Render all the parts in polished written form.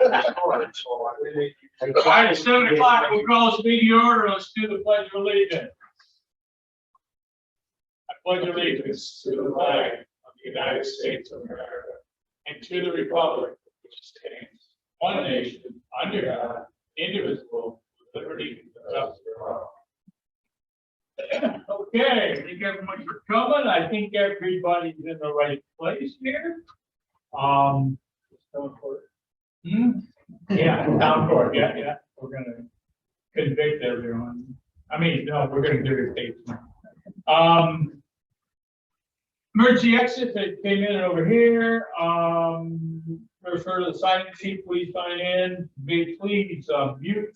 right, it's 7 o'clock. We'll call this meeting to order. Let's do the Pledge of Allegiance. I pledge allegiance to the flag of the United States of America and to the republic which stands one nation under God, indivisible, with liberty and justice for all. Okay, thank everyone for coming. I think everybody's in the right place here. Town court. Yeah, town court. Yeah. We're gonna convict everyone. I mean, no, we're gonna do your case. Emergency exit that came in over here. Refer to the sign-in sheet. Please sign in. Please mute.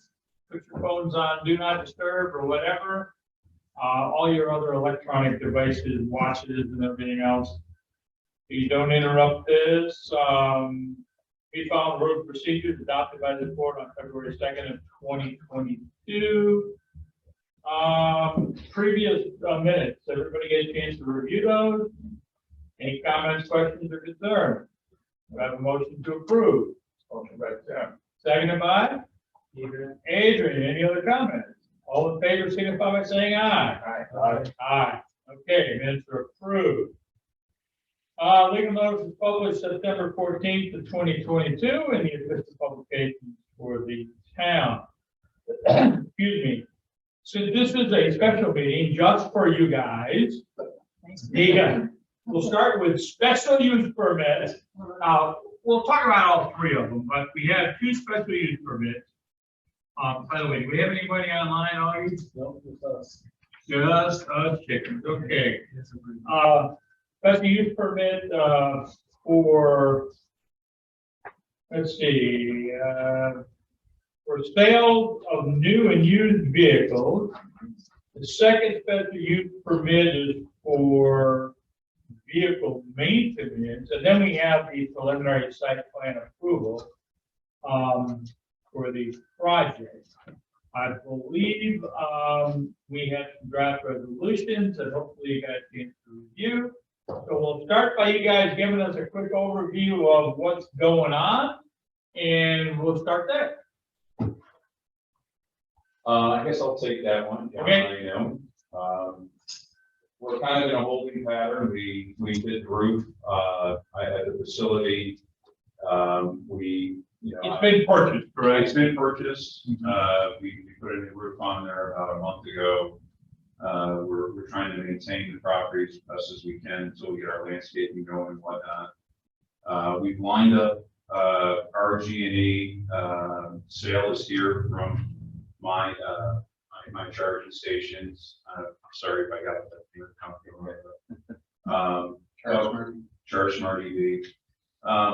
Put your phones on do not disturb or whatever. All your other electronic devices, watches, and everything else. Please don't interrupt this. We followed road procedures adopted by the board on February 2nd of 2022. Previous minutes. Everybody get a chance to review those. Any comments, questions, or concerns? We have a motion to approve. Motion by Tim. Seconded by Adrian. Any other comments? All in favor, signify by saying aye. Aye. Okay, minutes are approved. Legal notice was published September 14th of 2022 in the official publications for the town. Excuse me. Since this is a special meeting just for you guys, we'll start with special use permits. We'll talk about all three of them, but we have 2 special use permits. By the way, do we have anybody online, August? No, just us. Just us chickens. Okay. Special use permit for, let's see, for sale of new and used vehicles. The second special use permit is for vehicle maintenance, and then we have the preliminary site plan approval for the project. I believe we have some draft resolutions that hopefully you guys can review. So we'll start by you guys giving us a quick overview of what's going on, and we'll start there. I guess I'll take that one. Okay. We're kind of in a holding pattern. We did the roof at the facility. It's been purchased, correct? It's been purchased. We put a new roof on there about a month ago. We're trying to maintain the property as best as we can until we get our landscaping going and whatnot. We've lined up RG&E. Sale is here from my charging stations. I'm sorry if I got that company right. Charge Smart EV.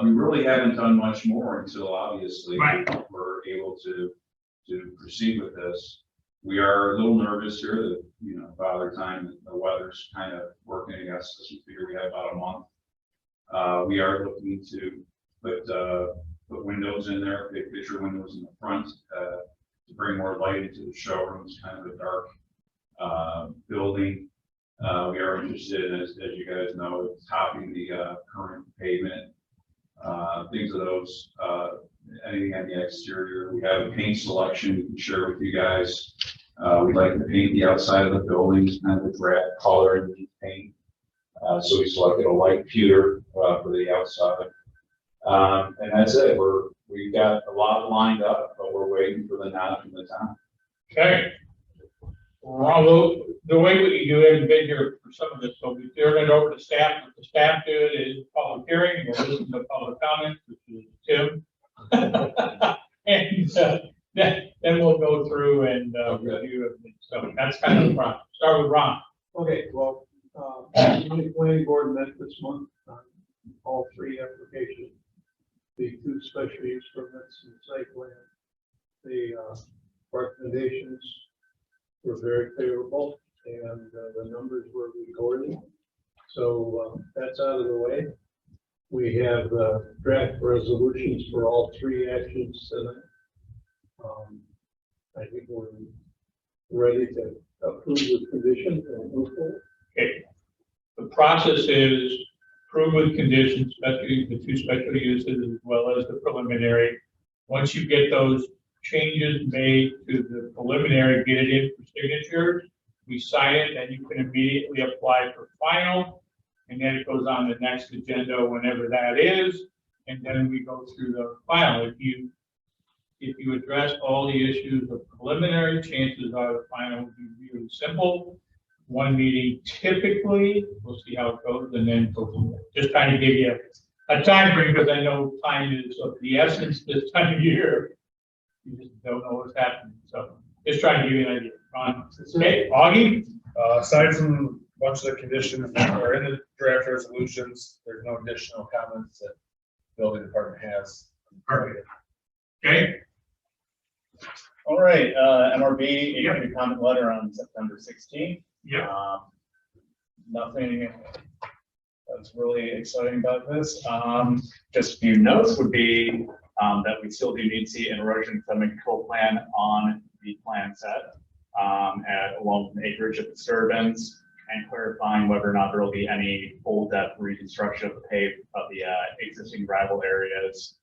We really haven't done much more until obviously we're able to proceed with this. We are a little nervous here that, Father Time, the weather's kind of working against us. We figure we have about a month. We are looking to put windows in there, big picture windows in the front to bring more light into the showroom. It's kind of a dark building. We are interested in, as you guys know, topping the current pavement, things of those. Anything on the exterior. We have a paint selection we can share with you guys. We'd like to paint the outside of the buildings, kind of a drab color in the paint. So we selected a light pewter for the outside. And that's it. We've got a lot lined up, but we're waiting for the nod from the town. Okay. Well, the way we do it, been here for some of this, so we turn it over to staff. What the staff do it is public hearing. We'll listen to public comments, which is Tim. And then we'll go through and review it. So that's kind of the process. Start with Ron. Okay, well, the planning board met this month on all 3 applications, the 2 special use permits and site plan. The recommendations were very favorable, and the numbers were recorded. So that's out of the way. We have draft resolutions for all 3 actions tonight. I think we're ready to approve the conditions and move forward. Okay. The process is approve with conditions, especially the 2 special uses as well as the preliminary. Once you get those changes made to the preliminary, get it in for signature, we sign it, and you can immediately apply for final. And then it goes on the next agenda whenever that is, and then we go through the final. If you address all the issues of preliminary, chances are the final will be really simple. One meeting typically, we'll see how it goes, and then go from there. Just trying to give you a time frame, because I know time is of the essence this time of year. You just don't know what's happening, so just trying to give you an idea. Okay, Augie? Aside from a bunch of the conditions that are in the draft resolutions, there's no additional comments that the building department has. Perfect. Okay, All right, MRB issued a comment letter on September 16th. yeah, Nothing that's really exciting about this. Just a few notes would be that we still do need to see an erosion sediment control plan on the plan set along with acreage of disturbance, and clarifying whether or not there will be any full depth reconstruction of the existing gravel areas.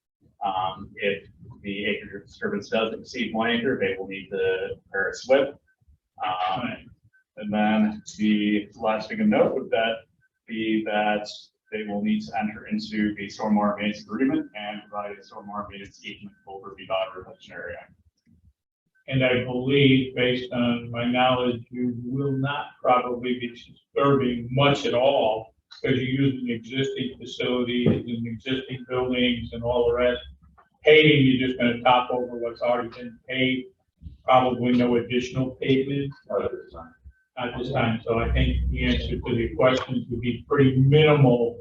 If the acreage of disturbance does exceed 1 acre, they will need to prepare a SWIP. And then the last thing to note would be that they will need to enter into the stormwater maintenance agreement and provide a stormwater maintenance easement over the dog retention area. and I believe, based on my knowledge, you will not probably be disturbing much at all, because you're using existing facilities and existing buildings and all the rest. Paving, you're just gonna top over what's already been paved, probably no additional pavement. At this time, so I think the answer to the questions would be pretty minimal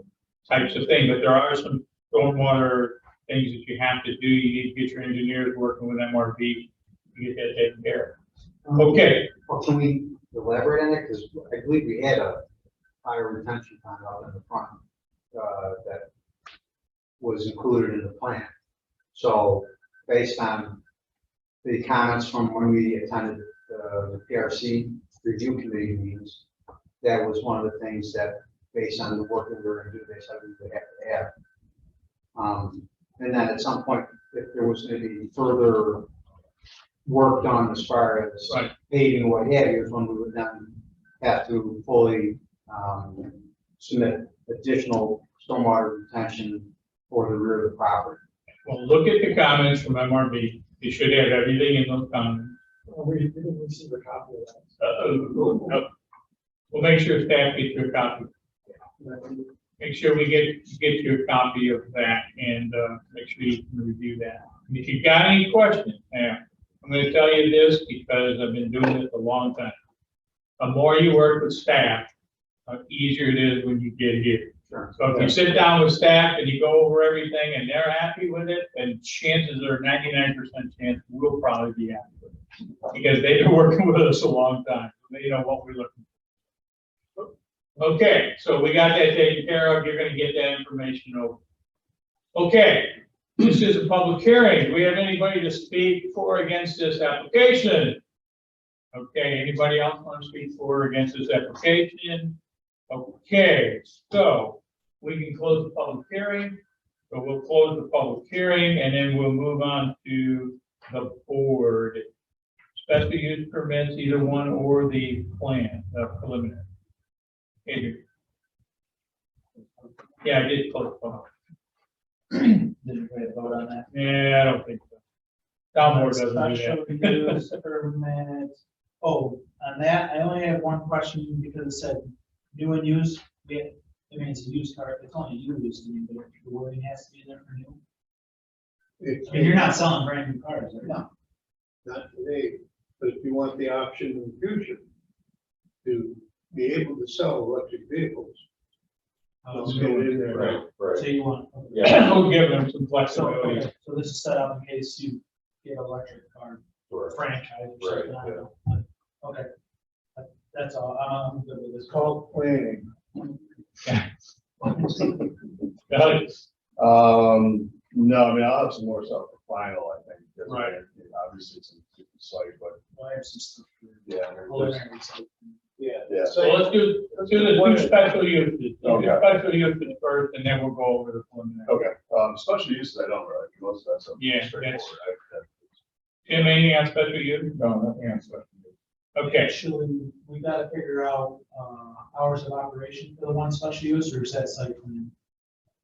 types of thing, but there are some stormwater things that you have to do. You need to get your engineers working with MRB to get that taken care of. Okay, Well, can we elaborate on that? Because I believe we had a higher retention pond out in the front that was included in the plan. So based on the comments from when we attended the PRC review committee meetings, that was one of the things that, based on the work that we were going to do, they said we would have to have. And then at some point, if there was going to be further work done as far as right. paving or what have you, is when we would then have to fully submit additional stormwater retention for the rear of the property. Well, look at the comments from MRB. You should have everything in those comments. We didn't receive a copy of that. We'll make sure staff gets you a copy. Make sure we get you a copy of that, and make sure you can review that. And if you've got any questions, now, I'm going to tell you this because I've been doing this a long time. The more you work with staff, the easier it is when you get here. Sure. So if you sit down with staff and you go over everything and they're happy with it, then chances are 99% chance we'll probably be happy with it. Because they've been working with us a long time. They know what we're looking for. Okay, so we got that taken care of. You're going to get that information over. Okay, this is a public hearing. Do we have anybody to speak for or against this application? Okay, anybody else want to speak for or against this application? Okay, so we can close the public hearing. So we'll close the public hearing and then we'll move on to the board. Special use permits, either one or the plan, preliminary. Adrian. Yeah, I did close the public. Didn't we vote on that? Yeah, I don't think so. Town board doesn't do Special that. use permit. Oh, on that, I only have one question because it said new and used. I mean, it's a used car, it's only used, I mean, but the wording has to be there for new. I mean, you're not selling brand new cars, right? No. Not today, but if you want the option in the future to be able to sell electric vehicles, let's get it in there. Right, So you want. Yeah. We'll give them some So, flexibility. okay, so this is set up in case you get an electric car franchise or something. I don't know. Okay. That's all. I'm good with this. It's called planning. No, I mean, I'll have some more stuff for final, I think. because, Right. Obviously, it's a site, but I have some stuff for yeah, preliminary, so Yeah. Yeah. So let's do the two special uses. Do the Okay. special uses first, and then we'll go over the preliminary. Okay, special uses, I don't really, most of that's. Yeah, straightforward. Tim, anything on special use? No, nothing on special use. Okay, Actually, we gotta figure out, hours of operation for the one special use, or is that site plan?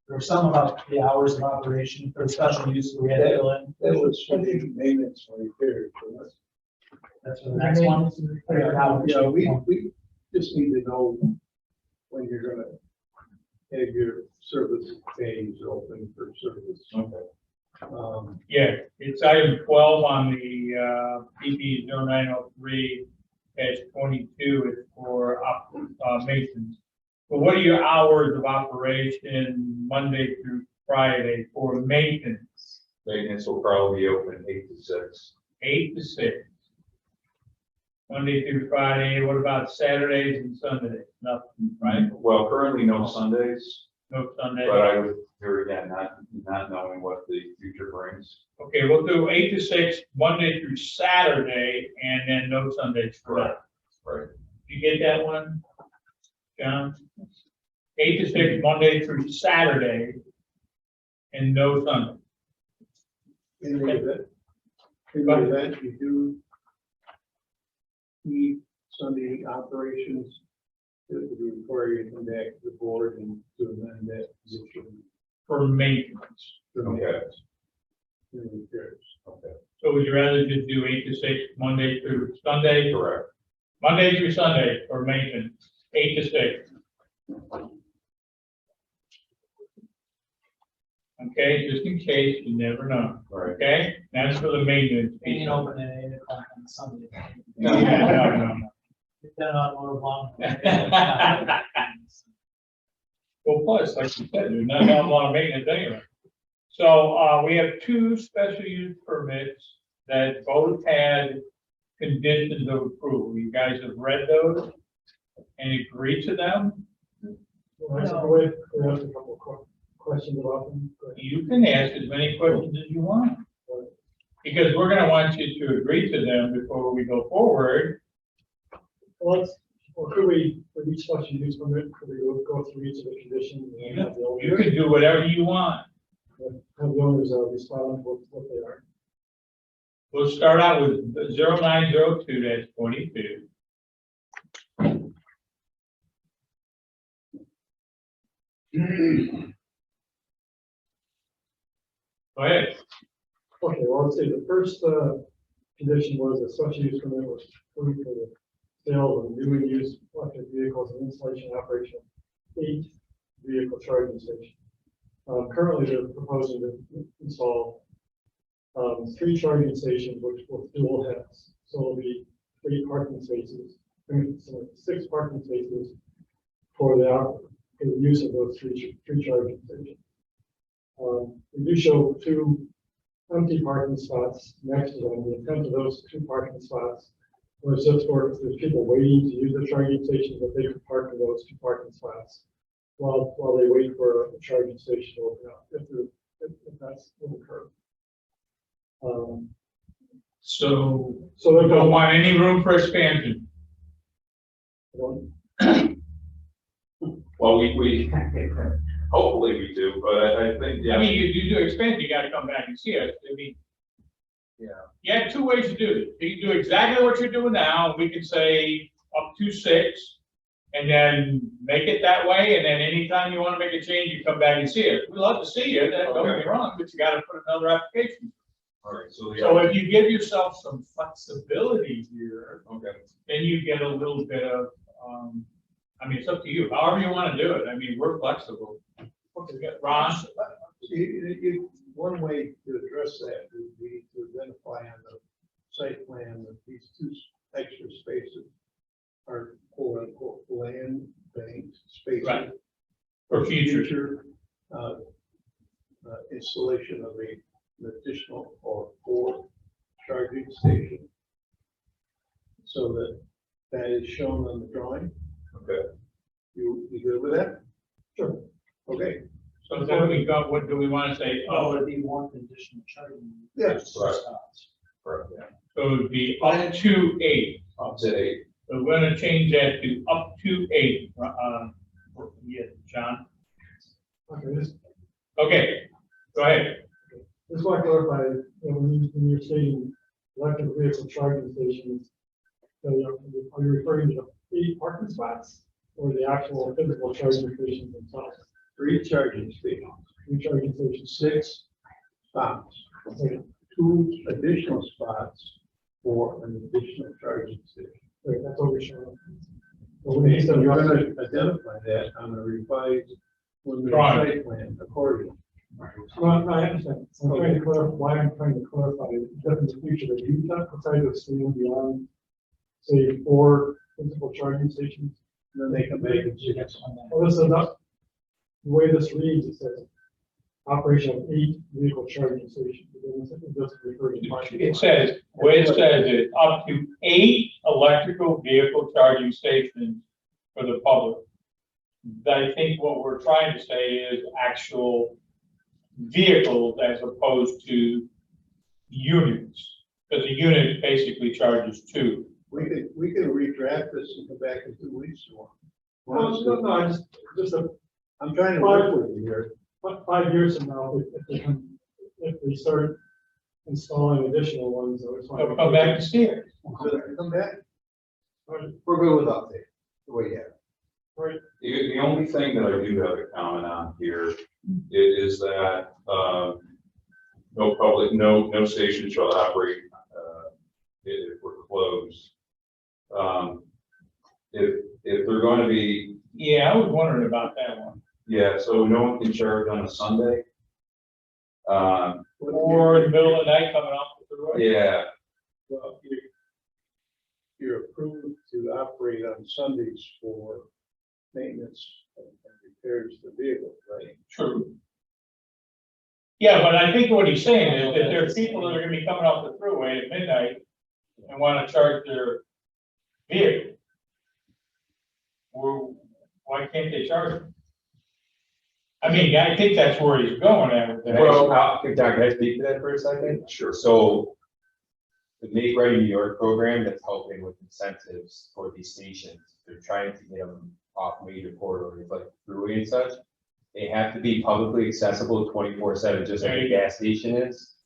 There was some about the hours of operation for the special use we had to fill in. That was maintenance or repairs. That's for the next one. Figure it out. Yeah, we just need to know when you're gonna have your service bays open for service. Okay. yeah, it's item 12 on the, PP 0903 22, it's for, maintenance. But what are your hours of operation Monday through Friday for maintenance? Maintenance will probably be open 8 to 6. 8 to 6. Monday through Friday, what about Saturdays and Sundays? Nothing, right? Well, currently no Sundays, No Sundays? but I would, here again, not knowing what the future brings. Okay, we'll do 8 to 6, Monday through Saturday, and then no Sundays. Correct. Right. You get that one, John? 8 to 6, Monday through Saturday, and no Sunday. In the event you do need Sunday operations, it would require you to come back to the board and to amend that position. For maintenance. for Okay. maintenance and repairs. Okay. So would you rather just do 8 to 6, Monday through Sunday? Correct. Monday through Sunday for maintenance, 8 to 6. Okay, just in case, you never know, Right. okay? That's for the maintenance. Being open at 8 o'clock on Sunday. No, no, no. Then on more long. Well, plus, like you said, there's not a lot of maintenance anyway. So, we have 2 special use permits that both had conditions of approval. You guys have read those and agreed to them? We have a couple of questions about them. You can ask as many questions as you want. Because we're gonna want you to agree to them before we go forward. Well, or could we, with each special use permit, could we go through each of the conditions and have the You owners, can do whatever you want. have the owners respond with what they are? We'll start out with 0902, 22. Go ahead. Okay, well, let's see, the first, condition was a special use permit was approved for the sale of new and used electric vehicles and installation and operation of 8 vehicle charging stations. Currently, they're proposing to install 3 charging stations, which will dual heads. So it'll be 3 parking spaces, 6 parking spaces for the use of those three charging stations. We do show 2 empty parking spots next to them. The intent of those 2 parking spots was just for if there's people waiting to use the charging stations, that they could park in those 2 parking spots while they wait for a charging station to open up, if that's what occurred. So So we they're don't going, want any room for expansion. Well, we hopefully we do, but I think, yeah. I mean, you do expansion, you gotta come back and see it. I mean, Yeah. you have 2 ways to do it. You can do exactly what you're doing now. We can say up to 6 and then make it that way. And then anytime you want to make a change, you come back and see it. We love to see you. Don't get me wrong, but you got to put another application. All right, so. So if you give yourself some flexibility here, Okay. then you get a little bit of, I mean, it's up to you, however you want to do it. I mean, we're flexible. Ron? one way to address that would be to identify on the site plan that these 2 extra spaces are quote unquote land bank spaces. Right. For future. Installation of an additional or 4 charging station. So that is shown on the drawing. Okay. You good with that? Sure. Okay. So then we got, what do we want to say? Oh, Oh, it'd be 1 conditional charging. Yeah. Right. Correct. so it would be up to 8. Up to 8. So we're gonna change that to up to 8, yeah, John, Okay, just, okay, go ahead. just want to clarify, when you're saying electric vehicle charging stations, are you referring to the 8 parking spots or the actual physical charging stations themselves? 3 charging stations, 3 charging stations. 6 stops, Okay, 2 additional spots for an additional charging station. great, that's what we're showing. But when you And said you're roughly- gonna identify that on the revised preliminary Drawing. site plan accordingly. Well, I understand. I'm trying to clarify, why I'm trying to clarify is that in the future, that you have to try to expand beyond, say, 4 physical charging stations. And then they come back and say, Well, this is not, the way this reads, it says operation of 8 vehicle charging stations. It doesn't refer to parking. It says, what it says is up to 8 electrical vehicle charging stations for the public. I think what we're trying to say is actual vehicles as opposed to units. Because a unit basically charges 2. we can redraft this and come back in 2 weeks or No, I just I'm trying to work with you here. 5 years from now, if we start installing additional ones, I just want They'll come back to see it. Come back. We're good with update, the way you have it. Right, The only thing that I do have a comment on here is that, no station shall operate, if we're closed. If they're going to be, Yeah, I was wondering about that one. yeah, so no one can charge on a Sunday. Or in the middle of the night coming off the road. Yeah, Well, you're approved to operate on Sundays for maintenance and repairs to vehicles, right? True. Yeah, but I think what he's saying is that there are people that are gonna be coming off the freeway at midnight and wanna charge their vehicle. Well, why can't they charge them? I mean, I think that's where he's going at with that. Well, John, can I speak to that for a second? Sure. So the Make Ready New York program that's helping with incentives for these stations, they're trying to get them off major corridors like Thruway and such. They have to be publicly accessible 24/7, just like a gas station is.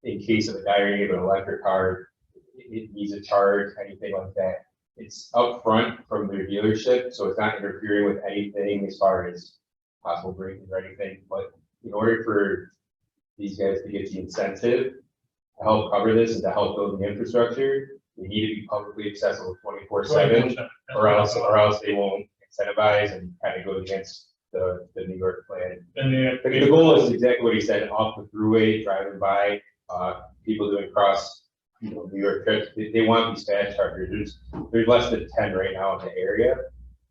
In case of a guy running an electric car, it needs a charge, anything like that. It's upfront from their dealership, so it's not interfering with anything as far as possible break-ins or anything. But in order for these guys to get the incentive to help cover this and to help build the infrastructure, they need to be publicly accessible 24/7, or else they won't incentivize and kind of go against the New York plan. Then they have I mean, the goal is exactly what he said, off the throughway, driving by, people doing cross, New York trips. They want these fast chargers. There's less than 10 right now in the area.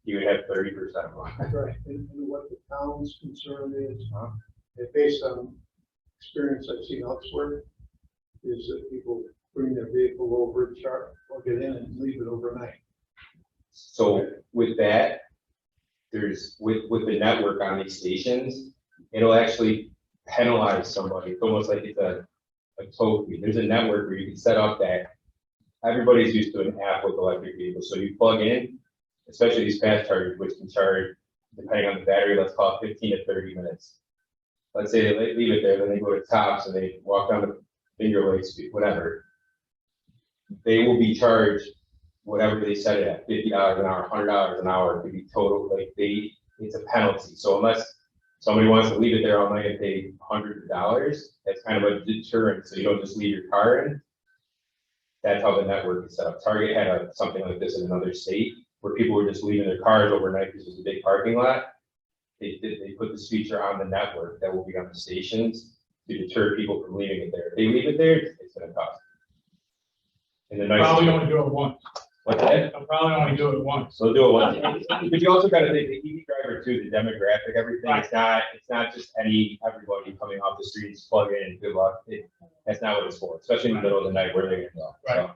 You would have 30% of them. Right, and what the town's concern is, based on experience I've seen elsewhere, is that people bring their vehicle over, charge, plug it in and leave it overnight. So with that, there's, with the network on these stations, it'll actually penalize somebody. It's almost like it's a toll fee. There's a network where you can set up that everybody's used to an app with electric vehicles. So you plug in, especially these fast chargers, which can charge, depending on the battery, let's call it 15 to 30 minutes. Let's say they leave it there, then they go to Tops and they walk down the Finger Lakes, whatever. They will be charged whatever they set it at, $50 an hour, $100 an hour, to be total, like it's a penalty. So unless somebody wants to leave it there all night and pay hundreds of dollars, that's kind of a deterrent, so you don't just leave your car in. That's how the network is set up. Target had something like this in another state, where people were just leaving their cars overnight because it was a big parking lot. They put this feature on the network that will be on the stations to deter people from leaving it there. If they leave it there, it's gonna cost. And the probably nice, only do it once. what's that? I'll probably only do it once. So do it once. But you also gotta think the EV driver too, the demographic, everything, it's not just everybody coming off the streets, plug in and good luck. That's not what it's for, especially in the middle of the night where they're gonna go. Right.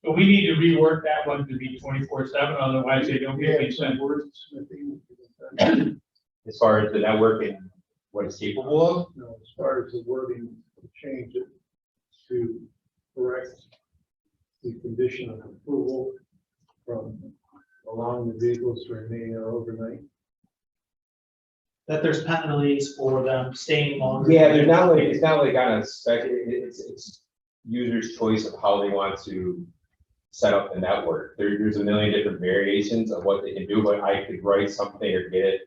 So we need to rework that one to be 24/7, otherwise they don't get any sense. As far as the network and what it's capable of, No, as far as the wording, change it to correct the condition of approval vehicles remaining overnight? That there's penalties for them staying longer. Yeah, they're not like, it's not like on a spec, it's user's choice of how they want to set up the network. There's a million different variations of what they can do, but I could write something or get it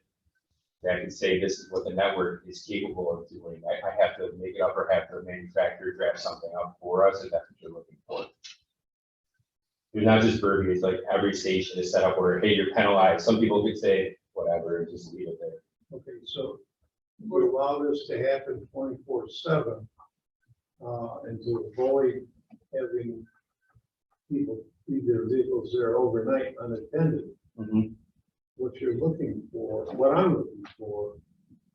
that could say this is what the network is capable of doing. I have to make it up or have the manufacturer draft something up for us if that's what you're looking for. There's not just verbiage, like every station is set up where, hey, you're penalized. Some people could say whatever, and just leave it there. Okay, so would allow this to happen 24/7, and to avoid having people leave their vehicles there overnight unattended. Mhm. What you're looking for, what I'm looking for,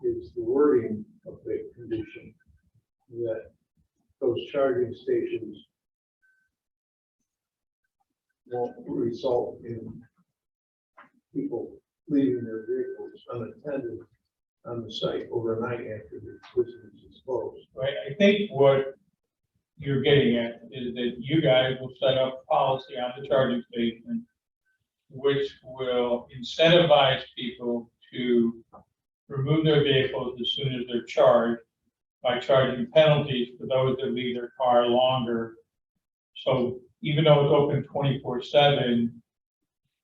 is the wording of the condition that those charging stations won't result in people leaving their vehicles unattended on the site overnight after the business is closed. Right, I think what you're getting at is that you guys will set up policy on the charging station, which will incentivize people to remove their vehicles as soon as they're charged by charging penalties for those that leave their car longer. So even though it's open 24/7,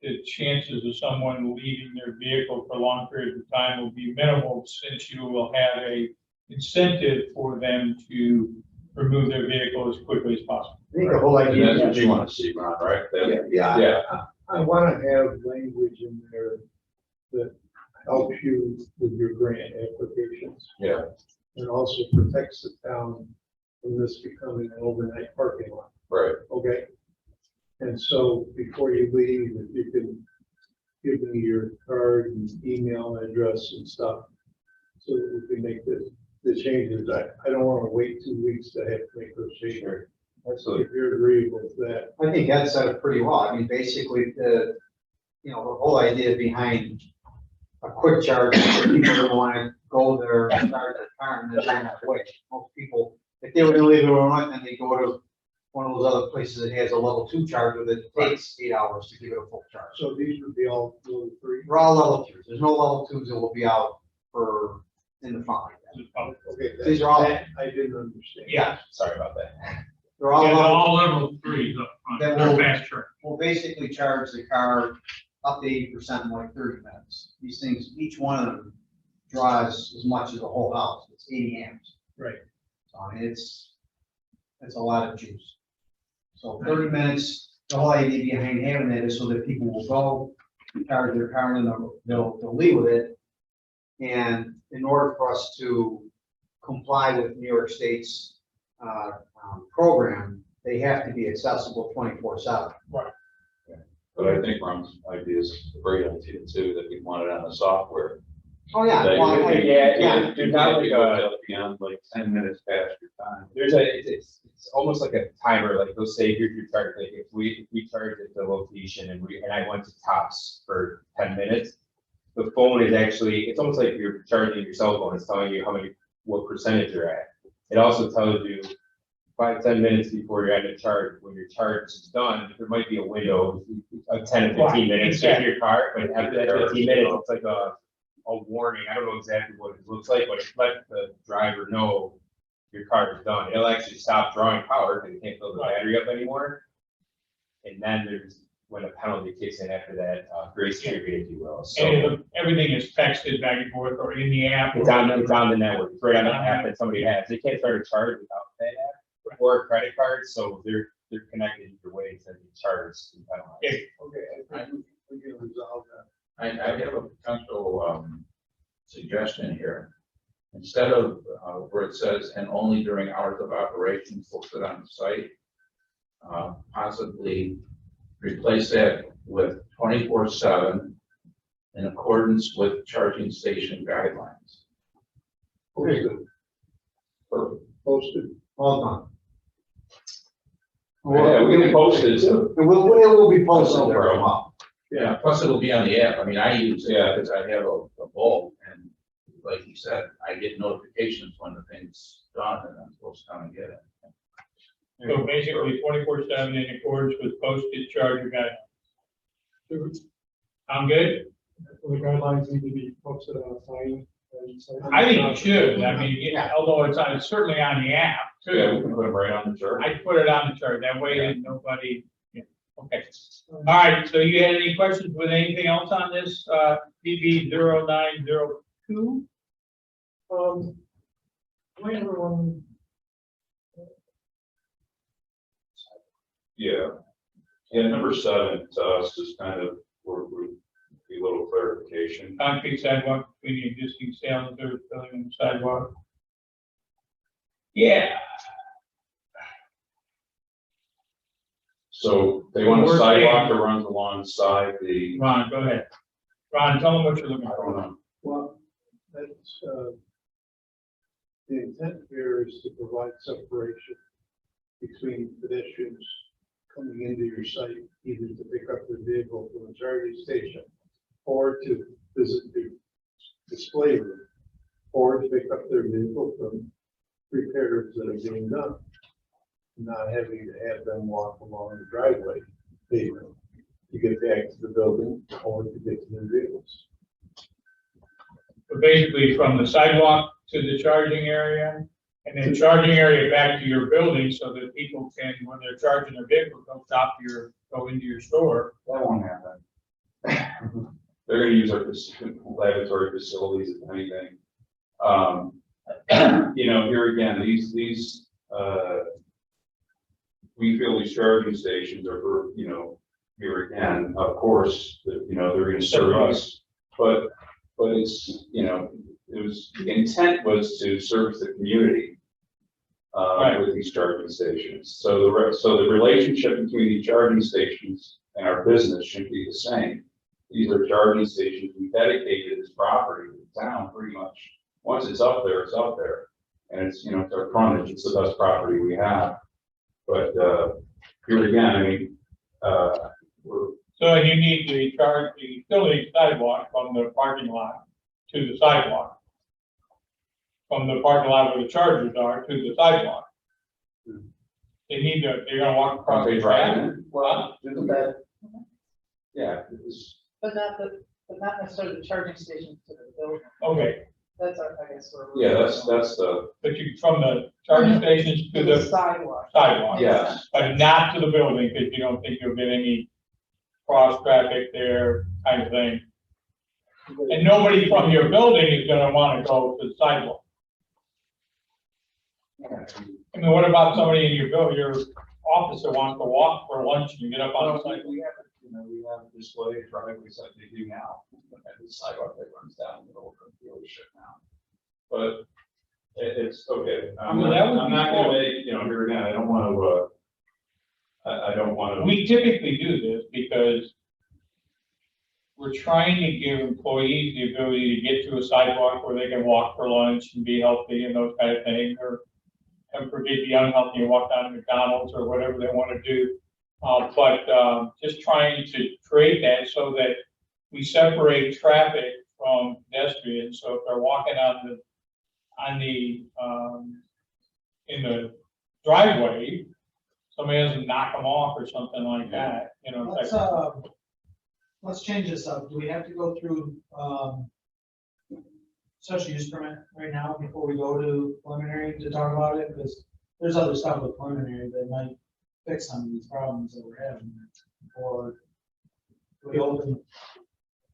the chances of someone leaving their vehicle for long periods of time will be minimal, since you will have a incentive for them to remove their vehicle as quickly as possible. I think the whole And idea. that's what you want to see, Ron, right? Yeah. I want to have language in there that helps you with your grant applications. Yeah. And also protects the town from this becoming an overnight parking lot, Right. okay? And so before you leave, if you can give me your card and email address and stuff, so that we can make the changes. I don't want to wait 2 weeks to have to make those changes. Absolutely. If you're agreeable with that. I think Ed said it pretty well. I mean, basically, the whole idea behind a quick charge, for people that want to go there and start their car and then they're not wait. Most people, if they were to leave it overnight, then they go to one of those other places that has a level 2 charge with it, takes 8 hours to give it a full charge. So these would be all level 3? They're all level 2s. There's no level 2s that will be out for in the front like that. Okay, These are all- that I didn't understand. Yeah, Sorry about that. they're all Yeah, level, all level 3s up front, Then they're we'll- fast charge. will basically charge the car up to 80% in like 30 minutes. These things, each one of them draws as much as the whole house. It's 80 amps. Right. So I mean, it's a lot of juice. So 30 minutes, the whole idea behind having it is so that people will go charge their car and then they'll leave with it. And in order for us to comply with New York State's program, they have to be accessible 24/7. But I think Ron's idea is a great idea too, that we want it on the software. Oh, yeah. That Well, you- I- Yeah, there's not like a, Beyond like 10 minutes past your time. it's almost like a timer, like they'll say, here's your charge, like if we charge at the location and I went to Tops for 10 minutes, the phone is actually, it's almost like you're charging your cell phone, it's telling you what percentage you're at. It also tells you 5-10 minutes before you're at a charge, when your charge is done, there might be a window of 10 to 15 minutes to your car, but after that 15 minutes, it's like a warning. I don't know exactly what it looks like, but it lets the driver know your car is done. It'll actually stop drawing power because it can't fill the battery up anymore. And then there's when a penalty kicks in after that grace period, if you will. So And everything is texted back and forth or in the app. it's on the network. It's right on the app that somebody has. They can't start a charge without that app or a credit card, so they're connected either way to be charged and penalized. Okay, I think we can resolve that. I have a potential suggestion here. Instead of where it says, and only during hours of operation, we'll sit on the site, possibly replace that with 24/7 in accordance with charging station guidelines. Okay, good. Posted. All done. Yeah, we can post it. It will be posted there as well. Yeah, plus it'll be on the app. I mean, I use it because I have a bulb, and like you said, I get notifications when the thing's done and I'm supposed to come and get it. So basically 24/7 in accordance with posted charger guidelines. I'm good. The guidelines need to be posted on a sign. I think it should. I mean, yeah, although it's certainly on the app Yeah, we too. can put them right on the chart. I put it on the chart. That way nobody, yeah, okay. All right, so you had any questions with anything else on this, PB 0902? Wait, everyone, Yeah. Yeah, number 7 to us is kind of, we're a little clarification. Concrete sidewalk between the existing sale and service building and the sidewalk. Yeah, So they want a We're sidewalk saying- that runs alongside the, Ron, go ahead. Ron, tell them what you're looking I don't for. know. Well, that's, the intent here is to provide separation between pedestrians coming into your site, either to pick up their vehicle from a charging station or to visit the display room, or to pick up their vehicle from repairs that are being done. Not having to have them walk along the driveway pavement to get back to the building or to get to their vehicles. So basically from the sidewalk to the charging area, and then charging area back to your building so that people can, when they're charging their vehicle, go into your store. That won't happen. They're gonna use our laboratory facilities, if anything. You know, here again, we feel these charging stations are for, you know, here again, of course, you know, they're gonna serve us. But it's, you know, the intent was to service the community with these charging stations. So the relationship between the charging stations and our business should be the same. These are charging stations. We dedicated this property to the town pretty much. Once it's up there, it's up there. And it's, you know, it's our frontage. It's the best property we have. But here again, I mean, So you need to charge the utility sidewalk from the parking lot to the sidewalk. From the parking lot where the chargers are to the sidewalk. They're gonna walk across the track. Well, isn't that? Yeah, But not necessarily the charging station to the building. Okay, That's our, I guess, where. yeah, that's the, but you, from the charging stations to the Sidewalk. sidewalk. yes. But not to the building, because you don't think you'll get any cross traffic there kind of thing. And nobody from your building is gonna wanna go to the sidewalk. I mean, what about somebody in your office that wants to walk for lunch and you get up on the sidewalk? We have, you know, we have display driveways like they do now, and the sidewalk that runs down the middle of the dealership now. But it's okay. I'm Well, that would I'm be not gonna cool. make, you know, here again, I don't wanna, I don't wanna. We typically do this because we're trying to give employees the ability to get to a sidewalk where they can walk for lunch and be healthy and those kind of things, or forbid the unhealthy and walk down to McDonald's or whatever they want to do. But just trying to create that so that we separate traffic from pedestrians. So if they're walking in the driveway, somebody doesn't knock them off or something like that, you know. Let's change this up. Do we have to go through, special use permit right now before we go to preliminary to talk about it? Because there's other stuff with preliminary that might fix some of these problems that we're having. Or we open,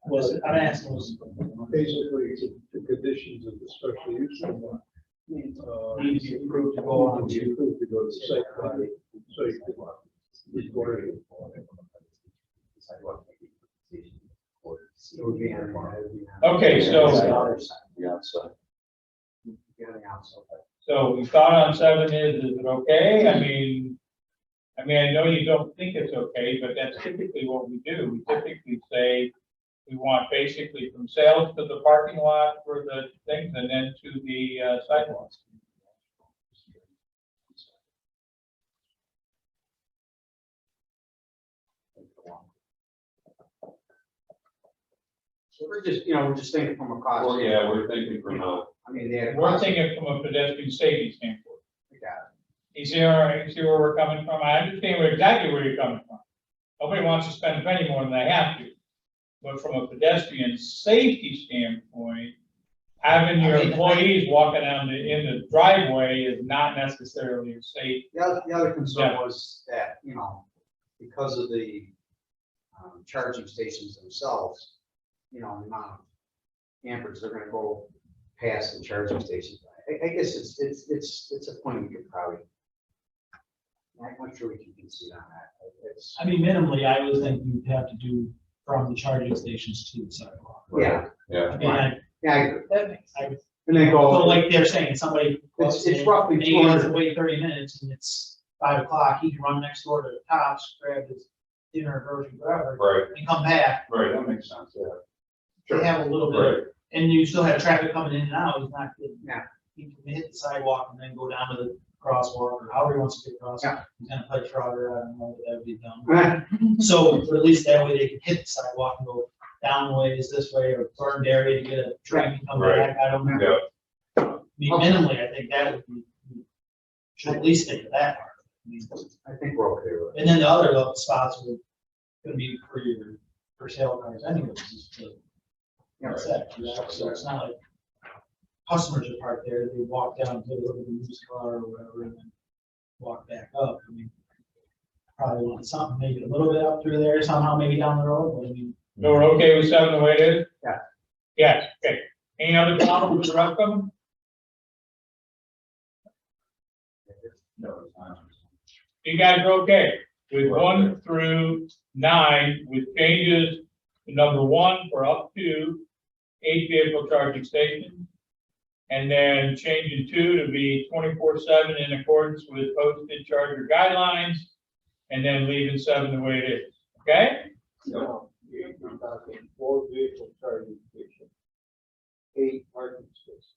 I'm asking. Basically, it's the conditions of the special use permit. Need to be approved to go on Be to. approved to go to site plan, so you can record it. It would be on the- Okay, so- Yeah, so. Yeah, so. So the thought on 7 is it okay? I mean, I know you don't think it's okay, but that's typically what we do. We typically say we want basically from sales to the parking lot for the things and then to the sidewalks. So we're just thinking from a cost. Well, yeah, we're thinking from a, I mean, they had. We're thinking from a pedestrian safety standpoint. Yeah. You see where we're coming from? I understand exactly where you're coming from. Nobody wants to spend a penny more than they have to. but from a pedestrian safety standpoint, having your employees walking down in the driveway is not necessarily safe. The other concern Yeah. was that, because of the charging stations themselves, the amount of campers are gonna go past the charging stations. I guess it's a point we could probably, I'm not sure we can concede on that. It's, I mean, minimally, I would think you'd have to do from the charging stations to the sidewalk. yeah, I mean, yeah, I agree. That makes And then so go, like they're saying, somebody. It's roughly and he has to 200. wait 30 minutes and it's 5 o'clock, he can run next door to the Tops, grab his dinner, grocery, whatever, Right, and come back. right, that makes sense, yeah. They have a little bit, Right. and you still have traffic coming in and out, he's not getting. Yeah. He can hit the sidewalk and then go down to the crosswalk or however he wants to get across. Yeah. He's gonna play Frogger, I don't know, that would be dumb. So, but at least that way they can hit the sidewalk and go down ways this way or burned area to get a train and come Right. back, I don't know. Yeah. I mean, minimally, I think that would be, should at least think of that part. I mean, I think we're okay with it. and then the other spots would, gonna be for your, for sale cars anyways, is to. That's it, so it's not like customers are parked there, they walk down to look at the used car or whatever and then walk back up, I mean. Probably want something, maybe a little bit up through there somehow, maybe down the road, but I mean. So we're okay with 7 the way it is? Yeah. Yes, okay. Any other problems with the rest of them? No, it's not. You guys are okay with 1 through 9 with changes to number 1 for up to 8 vehicle charging stations? And then changing 2 to be 24/7 in accordance with posted charger guidelines, and then leaving 7 the way it is, okay? No, you're talking 4 vehicle charging stations, 8 parking spaces.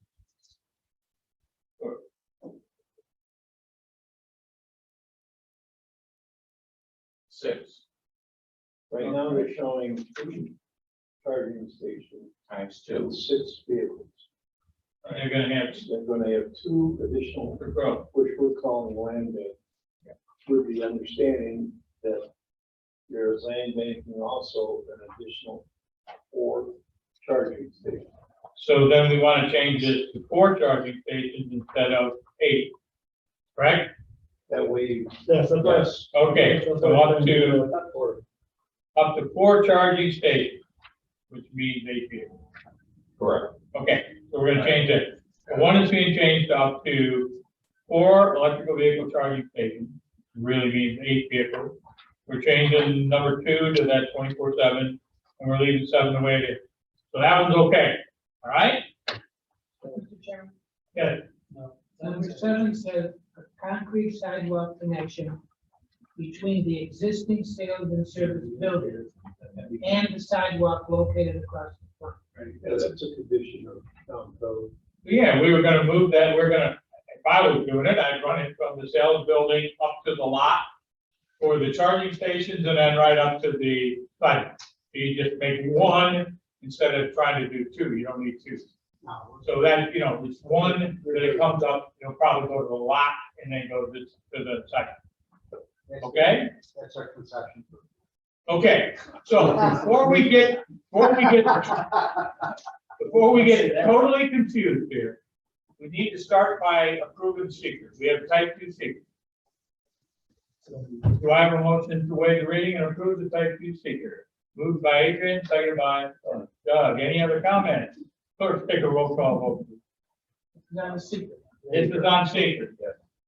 Six Right now, they're showing 3 charging stations times and 2. 6 vehicles. And they're gonna have They're gonna have 2 additional, growth. which we're calling land bank. With the understanding that there's land banking also an additional 4 charging stations. So then we want to change this to 4 charging stations instead of 8, correct? That way, Yes, that's right. Okay, so up to 4 charging stations, which means 8 vehicles. Correct. Okay, so we're gonna change it. One is being changed up to 4 electrical vehicle charging stations, really means 8 vehicles. We're changing number 2 to that 24/7, and we're leaving 7 the way it is. So that one's okay, all right? Mr. Chairman. Yeah, Number 7 says a concrete sidewalk connection between the existing sales and service building and the sidewalk located across the front. that's a condition of town code. yeah, we were gonna move that, if I was doing it, I'd run it from the sales building up to the lot for the charging stations and then right up to the site. You just make 1 instead of trying to do 2, you don't need 2. So that, it's 1 that it comes up, it'll probably go to the lot and then go to the site, okay? That's our conception. Okay, so before we get totally confused here, we need to start by approving secret. We have type 2 secret. Do I have a motion to waive the reading and approve the type 2 secret? Moved by Adrian, seconded by Doug. Any other comments? Clerk, take a roll call vote. It's on the secret. This is on secret.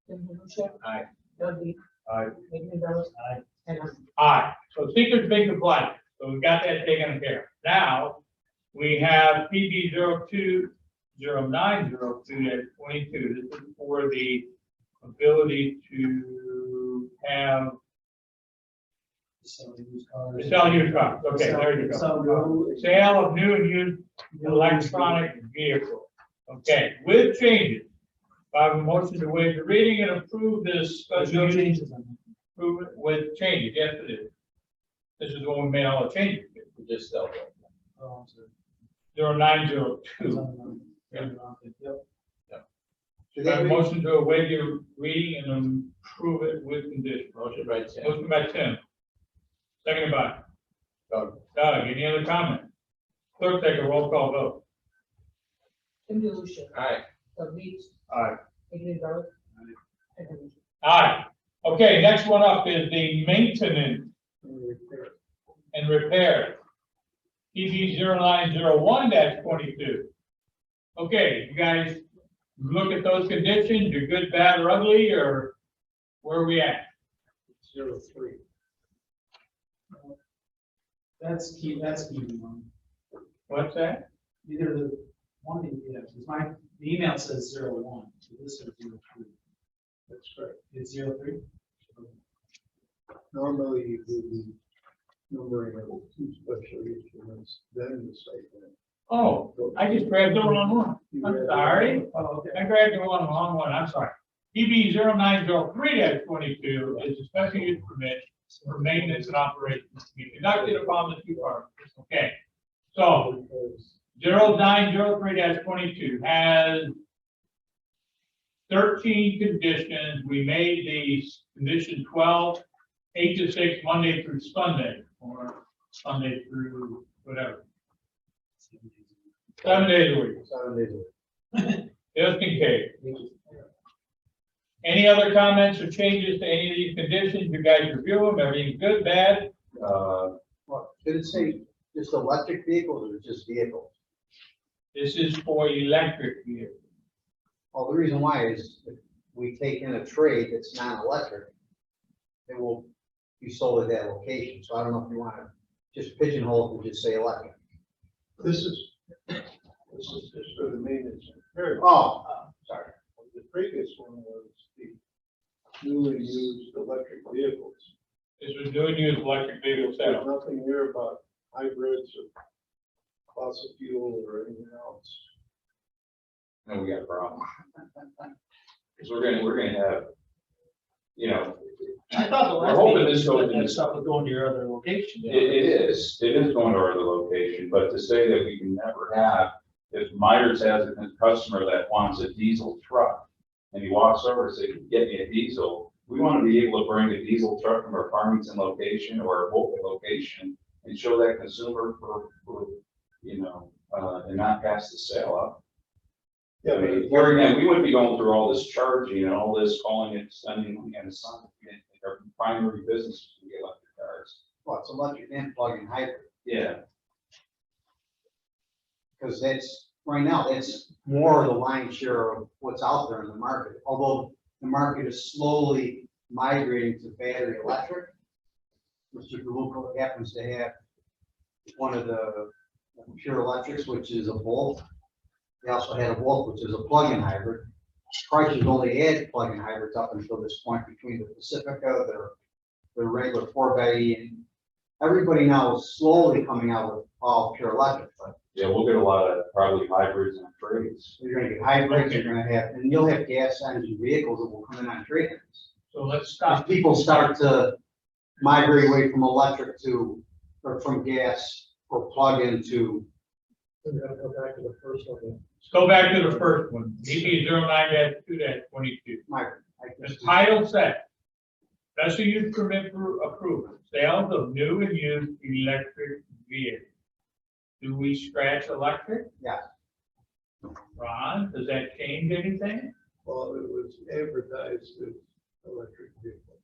Tim DeLucia? Aye. Doug Deep? Aye. Adrian Bellis? Aye. And I'm Aye. So secret's been compliant. So we've got that taken care of. Now, we have PB 020902-22. This is for the ability to have Sell used cars. to sell used cars. Okay, there you go. Sale of new and used electronic vehicle. Okay, with changes. I have a motion to waive the reading and approve this There's special no use changes on improvement with changes. Yes, it is. This is the one we made all the changes. to. We just sell them. that. Oh, so 0902. it's on the- Yep. Do I have a they, motion to waive your reading and approve it with condition. Motion by Tim. Motion by Tim. Seconded by Doug, any other comment? Clerk, take a roll call vote. Jim DeLucia. Aye. Doug Meeks. Aye. Adrian Butler. Ed Henry. Aye. Okay, next one up is the maintenance and repair. PB 0901 22. Okay, you guys look at those conditions, you're good, bad, or ugly, or where are we at? 03. That's key, that's key one. What's that? Either the one, yeah, because the email says 01, so this is 03. That's correct. It's 03? Normally you do the numbering of the two special use permits, then the site plan. Oh, I just grabbed the wrong one. You I'm read it. sorry. Oh, okay. I grabbed the wrong one, I'm sorry. PB 0903 22 is a special use permit for maintenance and operations to be conducted upon the two parcels. Okay, so 0903 22 has 13 conditions. We made these condition 12, 8 to 6, Monday through Sunday, or Sunday through whatever. 7 days a week, 7 days a week. just in case. Any other comments or changes to any of these conditions? You guys review them, everything's good, bad? Well, did it say just electric vehicles or just vehicles? This is for electric vehicles. Well, the reason why is if we take in a trade that's non-electric, it will be sold at that location. So I don't know if you want to just pigeonhole it and just say electric. This is just for the maintenance. Oh, sorry. The previous one was the newly used electric vehicles. This was doing use electric vehicle There's sales. nothing here about hybrids or fossil fuel or anything else. And we got a problem. Because we're gonna have, you know, I thought the We're last hoping meeting this goes that in- stuff would go into your other location. it is going to our other location, but to say that we can never have, if Myers has a customer that wants a diesel truck, and he walks over and says, get me a diesel, we want to be able to bring a diesel truck from our Farmington location or our Bolton location and show that consumer for, you know, and not pass the sale up. Yeah, I mean, here again, we wouldn't be going through all this charging and all this calling it, sending money on the sun. Our primary business would be electric cars. well, it's electric and plug-in hybrid. Yeah. Because that's, right now, that's more of the lion's share of what's out there in the market. Although the market is slowly migrating to battery electric. Mr. DeLuca happens to have one of the pure electrics, which is a Volt. They also had a Volt, which is a plug-in hybrid. Chrysler's only had plug-in hybrids up until this point between the Pacifica, their regular 4xe, and everybody now is slowly coming out with all pure electric. But Yeah, we'll get a lot of probably hybrids and trades. you're gonna get hybrids, you're gonna have, and you'll have gas engine vehicles that will come in on trade-ins. So let's As stop. people start to migrate away from electric to, or from gas or plug-in to, We gotta go back to the first one. Let's go back to the first one, PB 09-2 22. migrate. The title says, special use permit for approval, sales of new and used electric vehicles. Do we scratch electric? Yeah. Ron, does that change anything? Well, it was advertised as electric vehicles.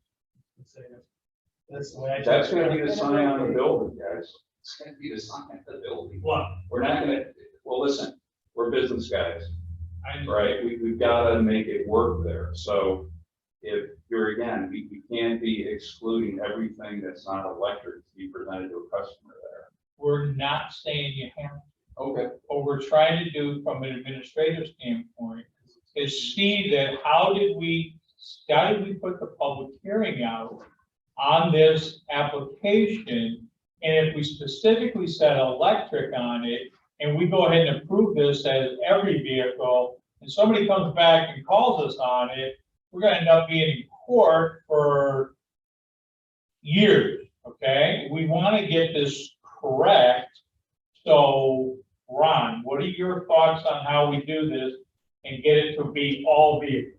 That's the way I. That's gonna be the sign on the building, guys. It's gonna be the sign on the building. What? We're not gonna, well, listen, we're business guys, I, right? We've gotta make it work there. So if you're, again, we can't be excluding everything that's not electric to be presented to a customer there. we're not saying you have to. Okay. What we're trying to do from an administrative standpoint is see that how did we put the public hearing out on this application? And if we specifically said electric on it, and we go ahead and approve this as every vehicle, and somebody comes back and calls us on it, we're gonna end up being in court for years, okay? We wanna get this correct. So, Ron, what are your thoughts on how we do this and get it to be all vehicles?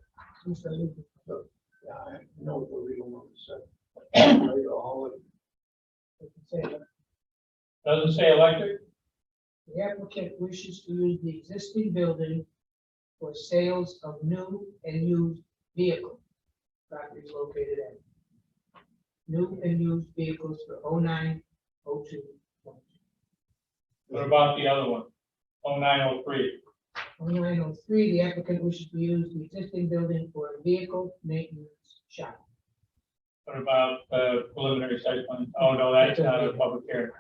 Yeah, I know what the legal one said. All of Doesn't say electric? The applicant wishes to use the existing building for sales of new and used vehicles. Properties located at new and used vehicles for 09, 02. What about the other one? 0903. 0903, the applicant wishes to use the existing building for a vehicle maintenance shop. What about preliminary site plan? Oh, no, that's not a public hearing.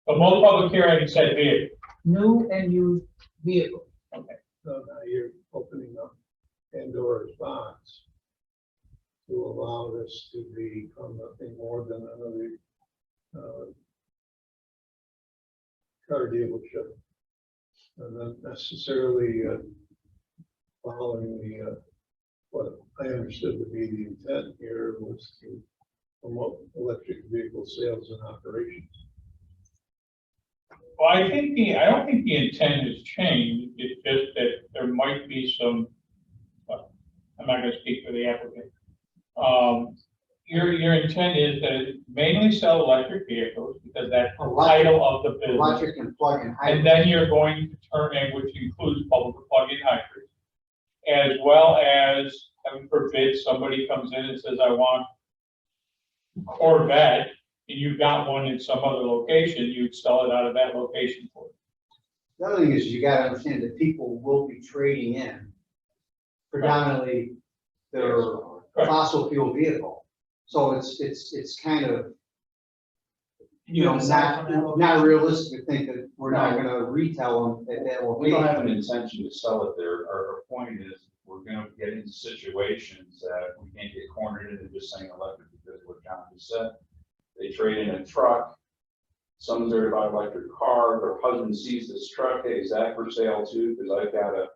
But most public hearing said vehicle. New and used vehicle. Okay. So now you're opening up Pandora's box to allow this to become nothing more than another car dealership. And not necessarily following the, what I understood to be the intent here was to promote electric vehicle sales and operations. Well, I don't think the intent has changed. It's just that there might be some, well, I'm not gonna speak for the applicant. Your intent is that mainly sell electric vehicles because that's the title of the business. Electric and plug-in hybrid. And then you're going to turn in, which includes public plug-in hybrids. As well as, heaven forbid, somebody comes in and says, I want Corvette, and you've got one in some other location, you'd sell it out of that location for it. The other thing is you gotta understand that people will be trading in predominantly their Right. fossil fuel vehicle. So it's kind of, Aside from that not realistic to think that we're not gonna retail them at that We don't have location. an intention to sell it there. Our point is, we're gonna get into situations that we can't get cornered into just saying electric, because what John just said. They trade in a truck, someone's there to buy an electric car, their husband sees this truck, hey, is that for sale too? Because I've got a,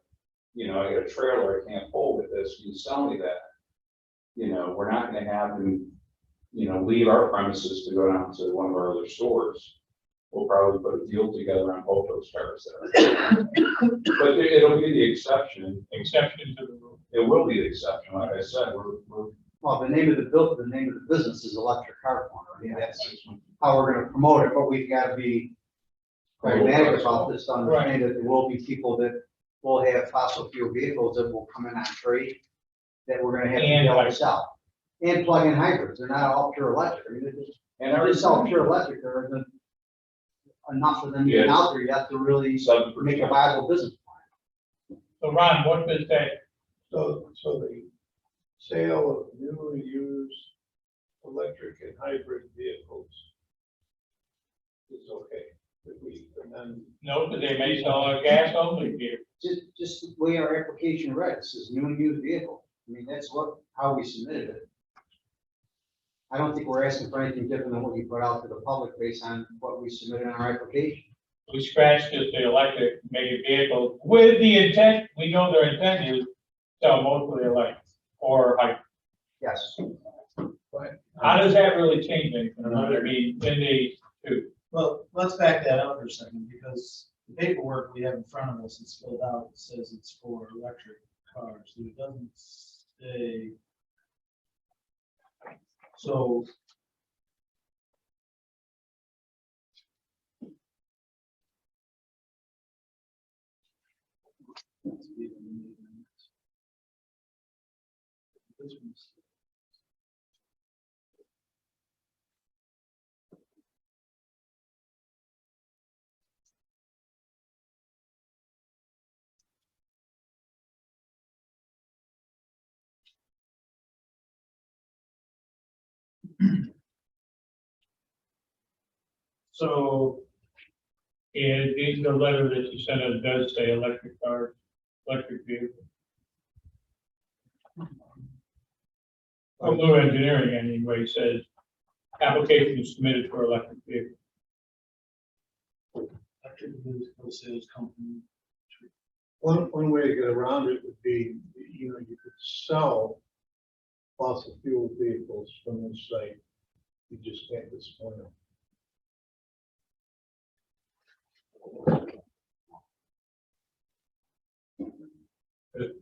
I got a trailer I can't pull with this, can you sell me that? We're not gonna have them, leave our premises to go down to one of our other stores. We'll probably put a deal together on both those cars there. But it'll be the exception. Exception to the rule. It will be the exception, like I said, we're Well, the name of the business is Electric Car Corner. I mean, that's how we're gonna promote it, but we've gotta be pragmatic about this, to understand that there will be people that will have fossil fuel vehicles that will come in on trade that we're gonna have to be able to sell. And plug-in hybrids, they're not all pure electric. I mean, and if they sell pure electric, there isn't enough of them getting out there yet to really make a viable business plan. So Ron, what does that, So the sale of new and used electric and hybrid vehicles is okay. And then no, that they may sell a gas only vehicle? Just the way our application read, it says new and used vehicle. I mean, that's how we submitted it. I don't think we're asking for anything different than what you put out to the public based on what we submitted in our application. We scratched just the electric, make it vehicle with the intent, we know their intent is sell mostly electric or hybrid. Yes. How does that really change anything? I mean, in the two? Well, let's back that up for a second, because the paperwork we have in front of us is filled out, it says it's for electric cars, so it doesn't say. So. So, and in the letter that you sent us does say electric cars, electric vehicle. Blue Engineering anyway says application is submitted for electric vehicle. Electric vehicle sales company. one way to get around it would be, you could sell fossil fuel vehicles from this site. You just can't display them.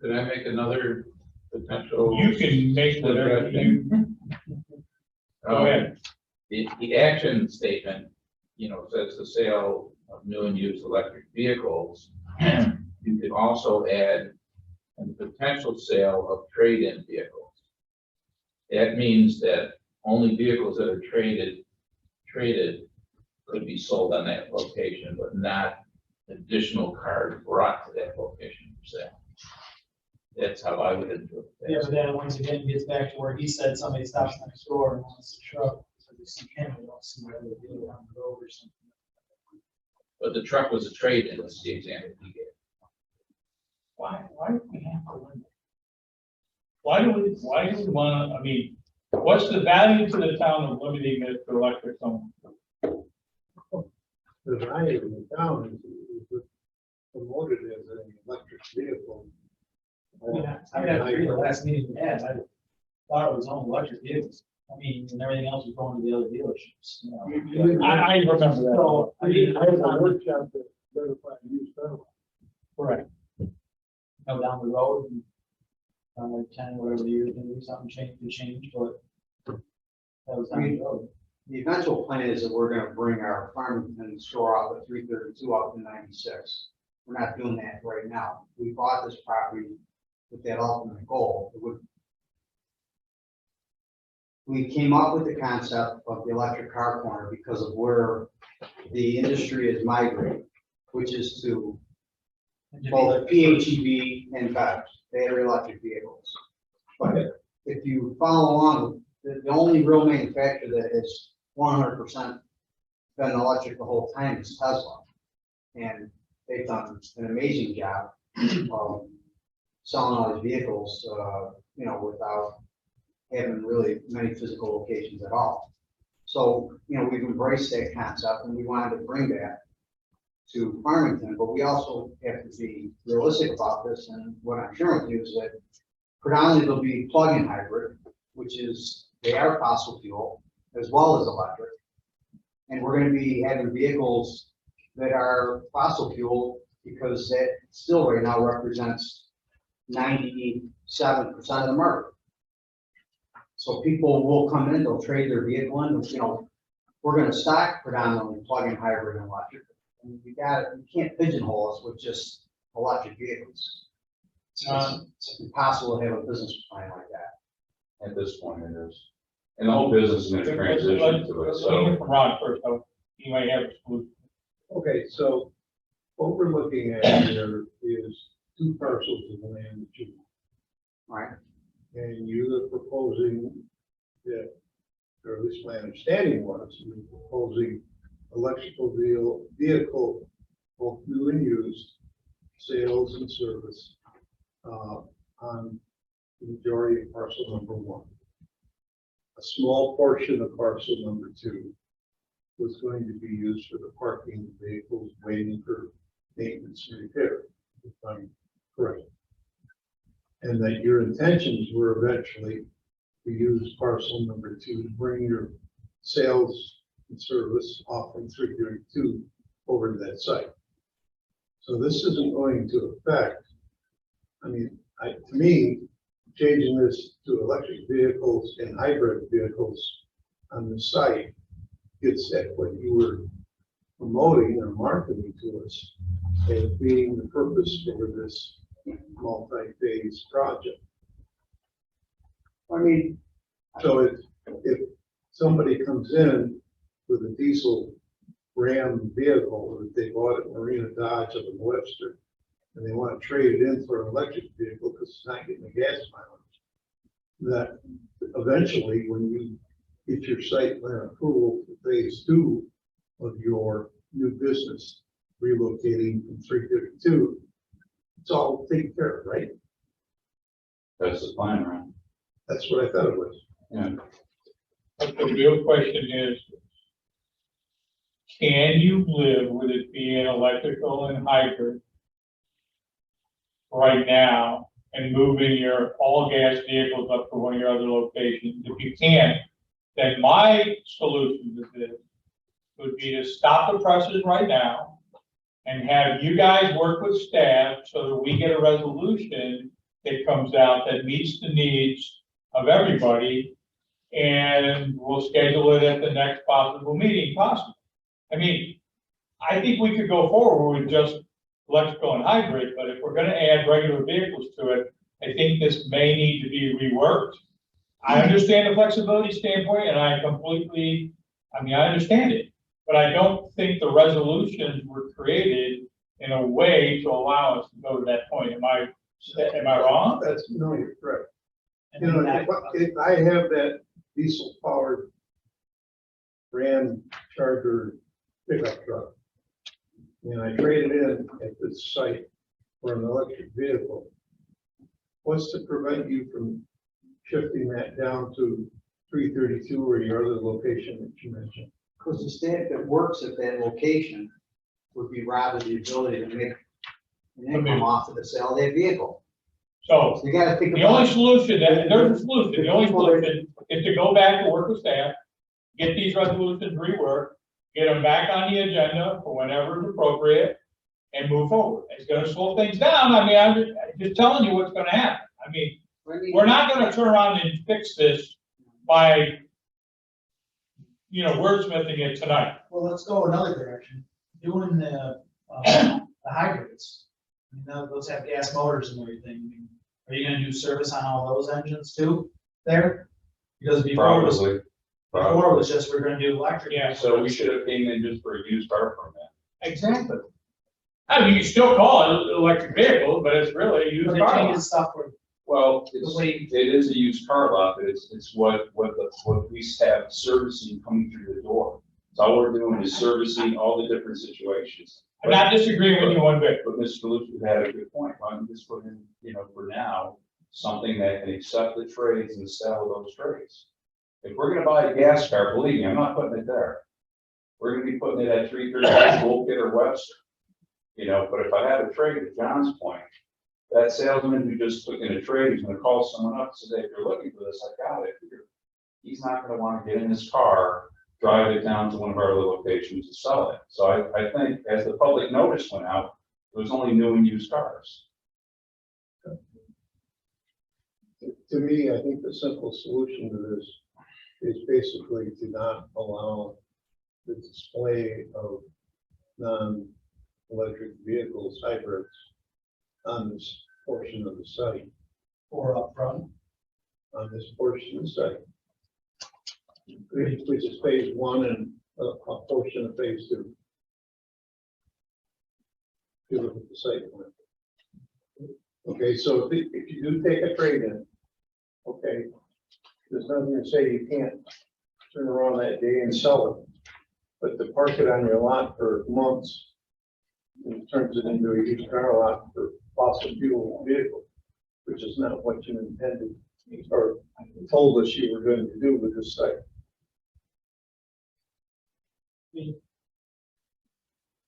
Could I make another potential? You can make whatever you, go ahead. The action statement you know, says the sale of new and used electric vehicles. You could also add the potential sale of trade-in vehicles. That means that only vehicles that are traded could be sold on that location, but not additional cars brought to that location for sale. That's how I would interpret Yeah, but that. then once again, gets back to where he said somebody stops next door and wants a truck, so they see him, they don't see whether they do it on the road or something. But the truck was a trade-in, that's the example he gave. Why do we have to limit? Why do we want to, I mean, what's the value to the town of limiting it to electric only? The value in the town is promoted as an electric vehicle. I agree, the last meeting we had, I thought it was only electric vehicles. I mean, and everything else was going to the other dealerships, you know. I remember that. So, I mean, I have a workshop that verify used car. correct. Go down the road and, like 10, whatever years, maybe something change, but that was down the road. The eventual plan is that we're gonna bring our Farmington store out at 332 up to 96. We're not doing that right now. We bought this property with that ultimate goal. We came up with the concept of the electric car corner because of where the industry is migrating, which is to both PHEV and BEVs, battery electric vehicles. But if you follow along, the only real manufacturer that has 100% been electric the whole time is Tesla. And they've done an amazing job of selling all these vehicles, you know, without having really many physical locations at all. So, you know, we've embraced that concept and we wanted to bring that to Farmington, but we also have to be realistic about this. And what I'm sharing with you is that predominantly they'll be plug-in hybrid, which is, they are fossil fuel as well as electric. And we're going to be having vehicles that are fossil fuel because that still right now represents 97% of the market. So people will come in, they'll trade their vehicle in, you know, we're going to stock predominantly plug-in hybrid and electric. And you can't pigeonhole us with just electric vehicles. It's impossible to have a business plan like that. At this point, it is. And the whole business is going to transition to it, Let's so. hear from Ron first, so he might have a solution. Okay, so what we're looking at here is 2 parcels of land that you, Right? and you are proposing that, or at least my understanding was, you were proposing electrical vehicle, both new and used, sales and service, on the majority of parcel number 1. A small portion of parcel number 2 was going to be used for the parking of vehicles waiting for maintenance and repair, if I'm correct. And that your intentions were eventually to use parcel number 2 to bring your sales and service off from 332 over to that site. So this isn't going to affect, I mean, to me, changing this to electric vehicles and hybrid vehicles on the site gets at what you were promoting or marketing to us as being the purpose for this multi-phase project. I mean, So if somebody comes in with a diesel Ram vehicle that they bought at Marina Dodge up in Webster, and they want to trade it in for an electric vehicle because it's not getting the gas mileage, that eventually when you get your site plan approval for phase 2 of your new business relocating from 332, it's all taken care of, right? That's the plan, right? That's what I thought it was. Yeah. But the real question is, can you live with it being electrical and hybrid right now and moving your all gas vehicles up to one of your other locations? If you can't, then my solution to this would be to stop the presses right now and have you guys work with staff so that we get a resolution that comes out that meets the needs of everybody, and we'll schedule it at the next possible meeting possible. I mean, I think we could go forward with just electrical and hybrid, but if we're gonna add regular vehicles to it, I think this may need to be reworked. I understand the flexibility standpoint, and I understand it, but I don't think the resolutions were created in a way to allow us to go to that point. Am I wrong? No, you're correct. And You know, then that- if I have that diesel powered Ram Charger pickup truck, and I trade it in at this site for an electric vehicle, what's to prevent you from shifting that down to 332 or your other location that you mentioned? Because the staff that works at that location would be robbed of the ability to make an income off of the sale of their vehicle. So So you gotta think the only about, solution, there's a solution, the only solution is to go back to work with staff, get these resolutions reworked, get them back on the agenda for whenever it's appropriate, and move forward. It's gonna slow things down. I mean, I'm just telling you what's gonna happen. I mean, we're not gonna turn around and fix this by, wordsmithing it tonight. Well, let's go another direction, doing the hybrids. You know, those have gas motors and everything. Are you gonna do service on all those engines too there? Because before it was, Probably. before it was just, we're gonna do electric. Yeah, So we should have came in just for a used car permit. Exactly. I mean, you still call it electric vehicle, but it's really a used But it car. changes stuff for, Well, way- it is a used car lot, but it's what we have servicing coming through the door. So all we're doing is servicing all the different situations. I'm not disagreeing with you one bit. But Mr. Lucia had a good point. Why don't we just put in, for now, something that can accept the trades and sell those trades? If we're gonna buy a gas car, believe me, I'm not putting it there. We're gonna be putting it at 330 Wolfgate or Webster. But if I have a trade, to John's point, that salesman who just took in a trade, he's gonna call someone up and say, if you're looking for this, I got it. He's not gonna wanna get in his car, drive it down to one of our other locations and sell it. So I think as the public notice went out, it was only new and used cars. To me, I think the simple solution to this is basically to not allow the display of non-electric vehicles, hybrids, on this portion of the site, or up front. on this portion of the site. Which is phase one and a portion of phase two. If you look at the site plan. Okay, so if you do take a trade in, okay, there's nothing to say you can't turn around that day and sell it. But to park it on your lot for months, and it turns it into a used car lot for fossil fuel vehicle, which is not what you intended or told us you were going to do with this site.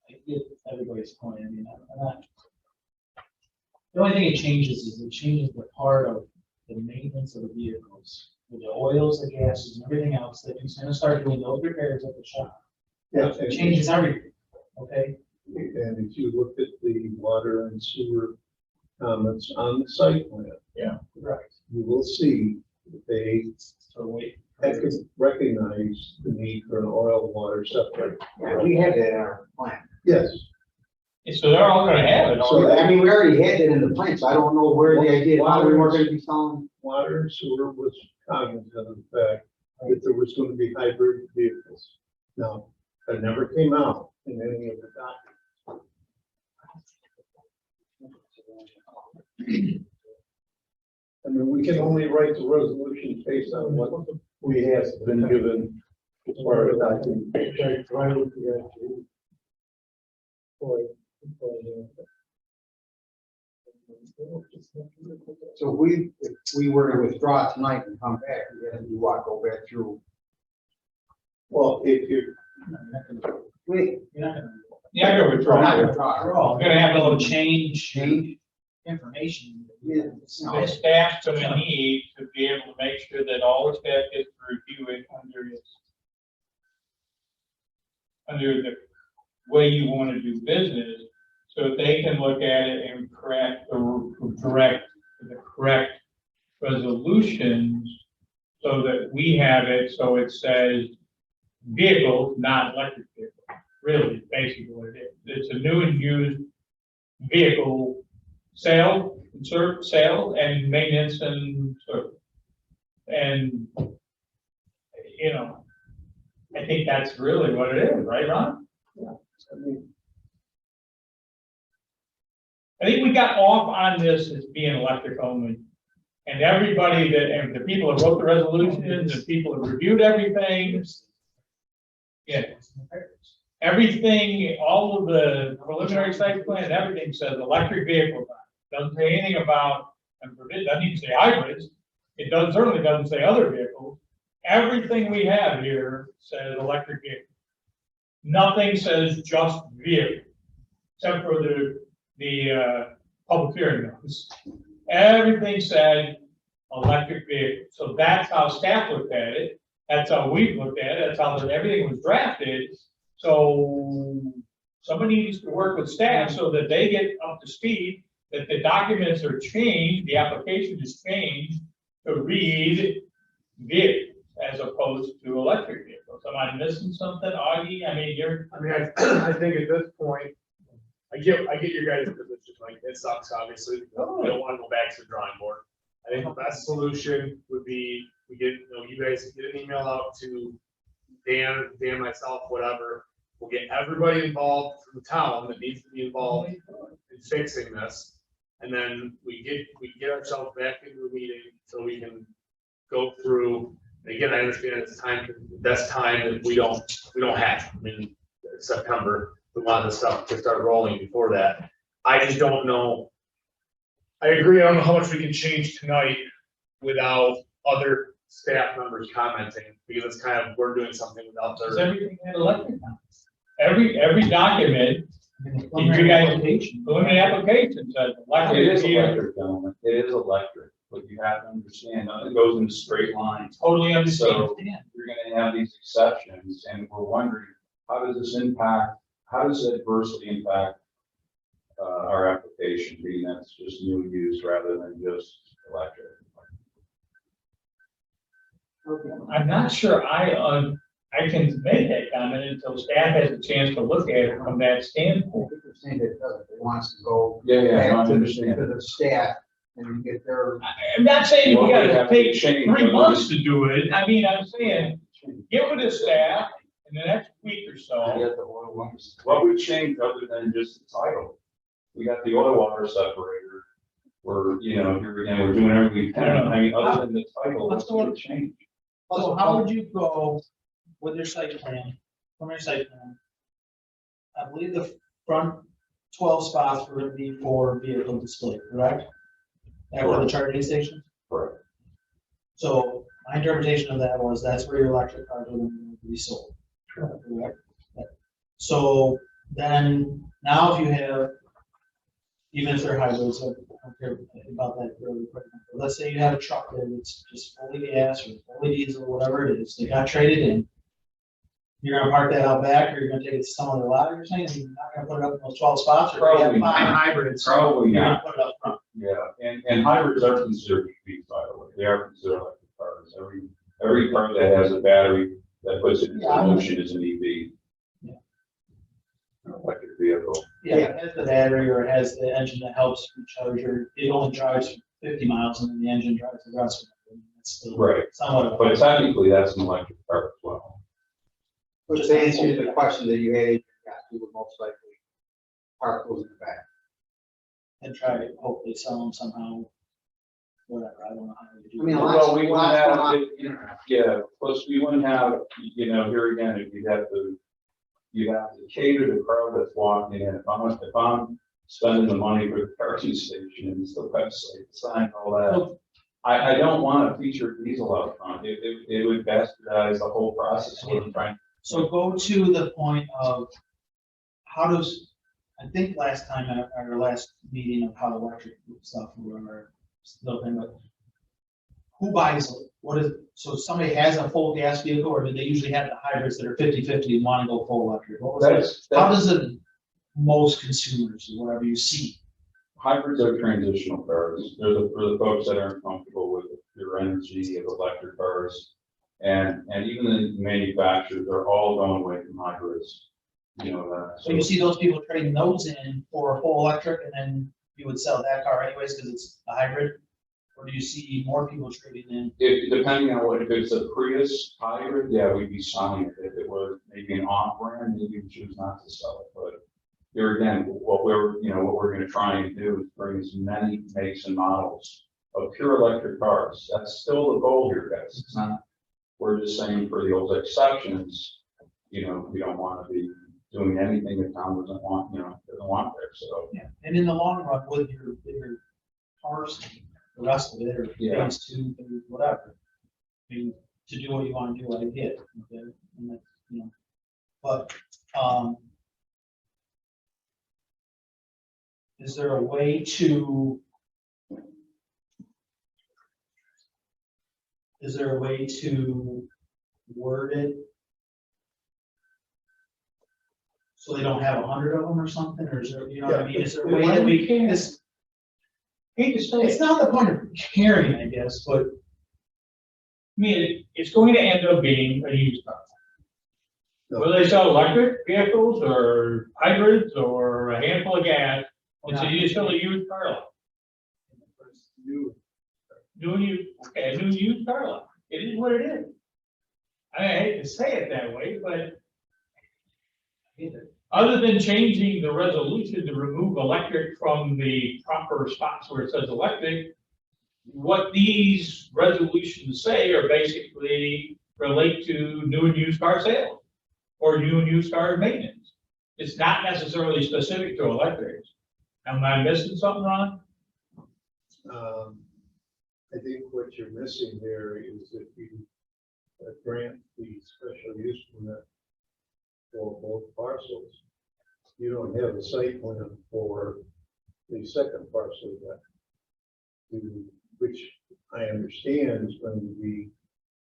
I get everybody's point, I mean, I'm not. The only thing it changes is it changes the part of the maintenance of the vehicles, with the oils, the gases, and everything else, that he's gonna start doing those repairs at the shop. Yeah. It changes everything, okay? And if you look at the water and sewer comments on the site plan, Right. you will see that they So wait. recognize the need for an oil water separate. yeah, we had that in our plan. Yes. So they're all gonna have it. So, I mean, we already had that in the plan, so I don't know where the idea, how we weren't gonna be selling. Water and sewer was cognizant of the fact that there was going to be hybrid vehicles. Now, that never came out in any of the documents. I mean, we can only write the resolutions based on what we have been given as far as documentation. Okay, so I would forget to. So if we were to withdraw tonight and come back, we had to do what, go back through. Well, if you, Wait, You're not gonna. Yeah, I go with we're not Troy. withdraw. We're all Gonna have a little change information. Yeah. The staff's gonna need to be able to make sure that all the staff gets to review it under the way you wanna do business, so they can look at it and direct the correct resolutions, so that we have it, so it says vehicle, not electric vehicle. really, basically what it is. It's a new and used vehicle sale, sale and maintenance and service. And, you know, I think that's really what it is, right, Ron? I think we got off on this as being electric only. And everybody that, and the people that wrote the resolutions, and people that reviewed everything. Yeah. Everything, all of the preliminary site plan, everything says electric vehicles. Doesn't say anything about, and it doesn't even say hybrids. It does, certainly doesn't say other vehicles. Everything we have here says electric vehicle. Nothing says just vehicle, except for the public hearing notice. Everything said electric vehicle. So that's how staff looked at it. That's how we looked at it. That's how everything was drafted. So somebody needs to work with staff so that they get up to speed, that the documents are changed, the application is changed to read vehicle as opposed to electric vehicles. Am I missing something, Augie? I mean, I think at this point, I get your guys' position, like, it sucks, obviously, we don't wanna go back to the drawing board. I think the best solution would be, you guys get an email out to Dan, myself, whatever. We'll get everybody involved from the town that needs to be involved in fixing this. And then we get ourselves back into a meeting so we can go through. Again, I understand that's time that we don't have. I mean, September, we want this stuff to start rolling before that. I just don't know. I agree, I don't know how much we can change tonight without other staff members commenting, because it's kind of, we're doing something without their. everything had electric on it. Every document, preliminary application says electric. It is electric, gentlemen. It is electric, but you have to understand, it goes in a straight line. Totally understand. So you're gonna have these exceptions, and we're wondering, how does this adversely impact our application, being that it's just new use rather than just electric? I'm not sure I can make that comment until staff has a chance to look at it from that standpoint. They're saying that they want us to go Yeah, I back to understand. the staff and get their. I'm not saying we Well, gotta we have to take change 3 what months we- to do it. I mean, I'm saying, get with the staff in the next week or so. What would change other than just the title? We got the oil water separator. We're, here again, we're doing everything we can. I mean, other than the title, what's going to change? So how would you go with your site plan, preliminary site plan? I believe the front 12 spots were gonna be for vehicle display, correct? After the charging station? Correct. So my interpretation of that was that's where your electric cars are going to be sold. Correct. So then, now if you have, even if they're hybrids, I don't care about that really quick. But let's say you have a truck that's just fully gas or fully diesel, whatever it is, they got traded in. You're gonna park that out back, or you're gonna take it to some other lot, you're saying, you're not gonna put it up in those 12 spots, or if you have Probably 5 not. hybrids? Probably you're gonna not. Put it up front. Yeah, and hybrids are considered EVs, by the way. They are considered electric cars. Every car that has a battery that puts it into motion is an EV. Yeah. Electric vehicle. Yeah, it has the battery, or it has the engine that helps recharge, or it only drives 50 miles and then the engine drives the rest of it. That's still Right. somewhat. But technically, that's an electric car as well. Which to answer the question that you had, you would most likely park those in the back. And try to hopefully sell them somehow, whatever, I don't know how to do. I mean, that. Well, we wouldn't last have, one, yeah, plus we wouldn't have, here again, if you have to cater the crowd that's walking in. If I'm spending the money for the parking stations, the website, the sign, all that, I don't want a featured diesel out front. It would bastardize the whole process of what I'm trying. So go to the point of, how does, I think last time at our last meeting of how electric stuff were still thing, but who buys it? What is, so somebody has a full gas vehicle, or do they usually have the hybrids that are 50-50 and want to go full electric? What was that? How does it, most consumers, or whatever you see? Hybrids are transitional cars. They're for the folks that aren't comfortable with the pure energy of electric cars. And even the manufacturers are all going away from hybrids. you know, So you see those people trading those in for a full electric, and then you would sell that car anyways, because it's a hybrid? Or do you see more people trading in? If, depending on what, if it's a Prius hybrid, yeah, we'd be selling it. If it was maybe an off-brand, maybe we choose not to sell it. But here again, what we're gonna try and do is bring as many makes and models of pure electric cars. That's still the goal here, guys. It's not, we're just saying for the old exceptions, we don't want to be doing anything the town doesn't want there, so. Yeah, and in the long run, with your cars, the rest of it, or Yeah. phase two, whatever. I mean, to do what you want to do, I get, okay, and that's, but, is there a way to word it so they don't have 100 of them or something, or is there, what I mean, is there a way that we can, it's not the point of caring, I guess, but I mean, it's going to end up being a used car. Whether they sell electric vehicles or hybrids or a handful of gas, it's still a used car lot. New used car lot. It is what it is. I hate to say it that way, but other than changing the resolution to remove electric from the proper spots where it says electric, what these resolutions say are basically relate to new and used car sales or new and used car maintenance. It's not necessarily specific to electrics. Am I missing something, Ron? I think what you're missing there is that you grant the special use permit for both parcels. You don't have a site plan for the second parcel yet, which I understand is going to be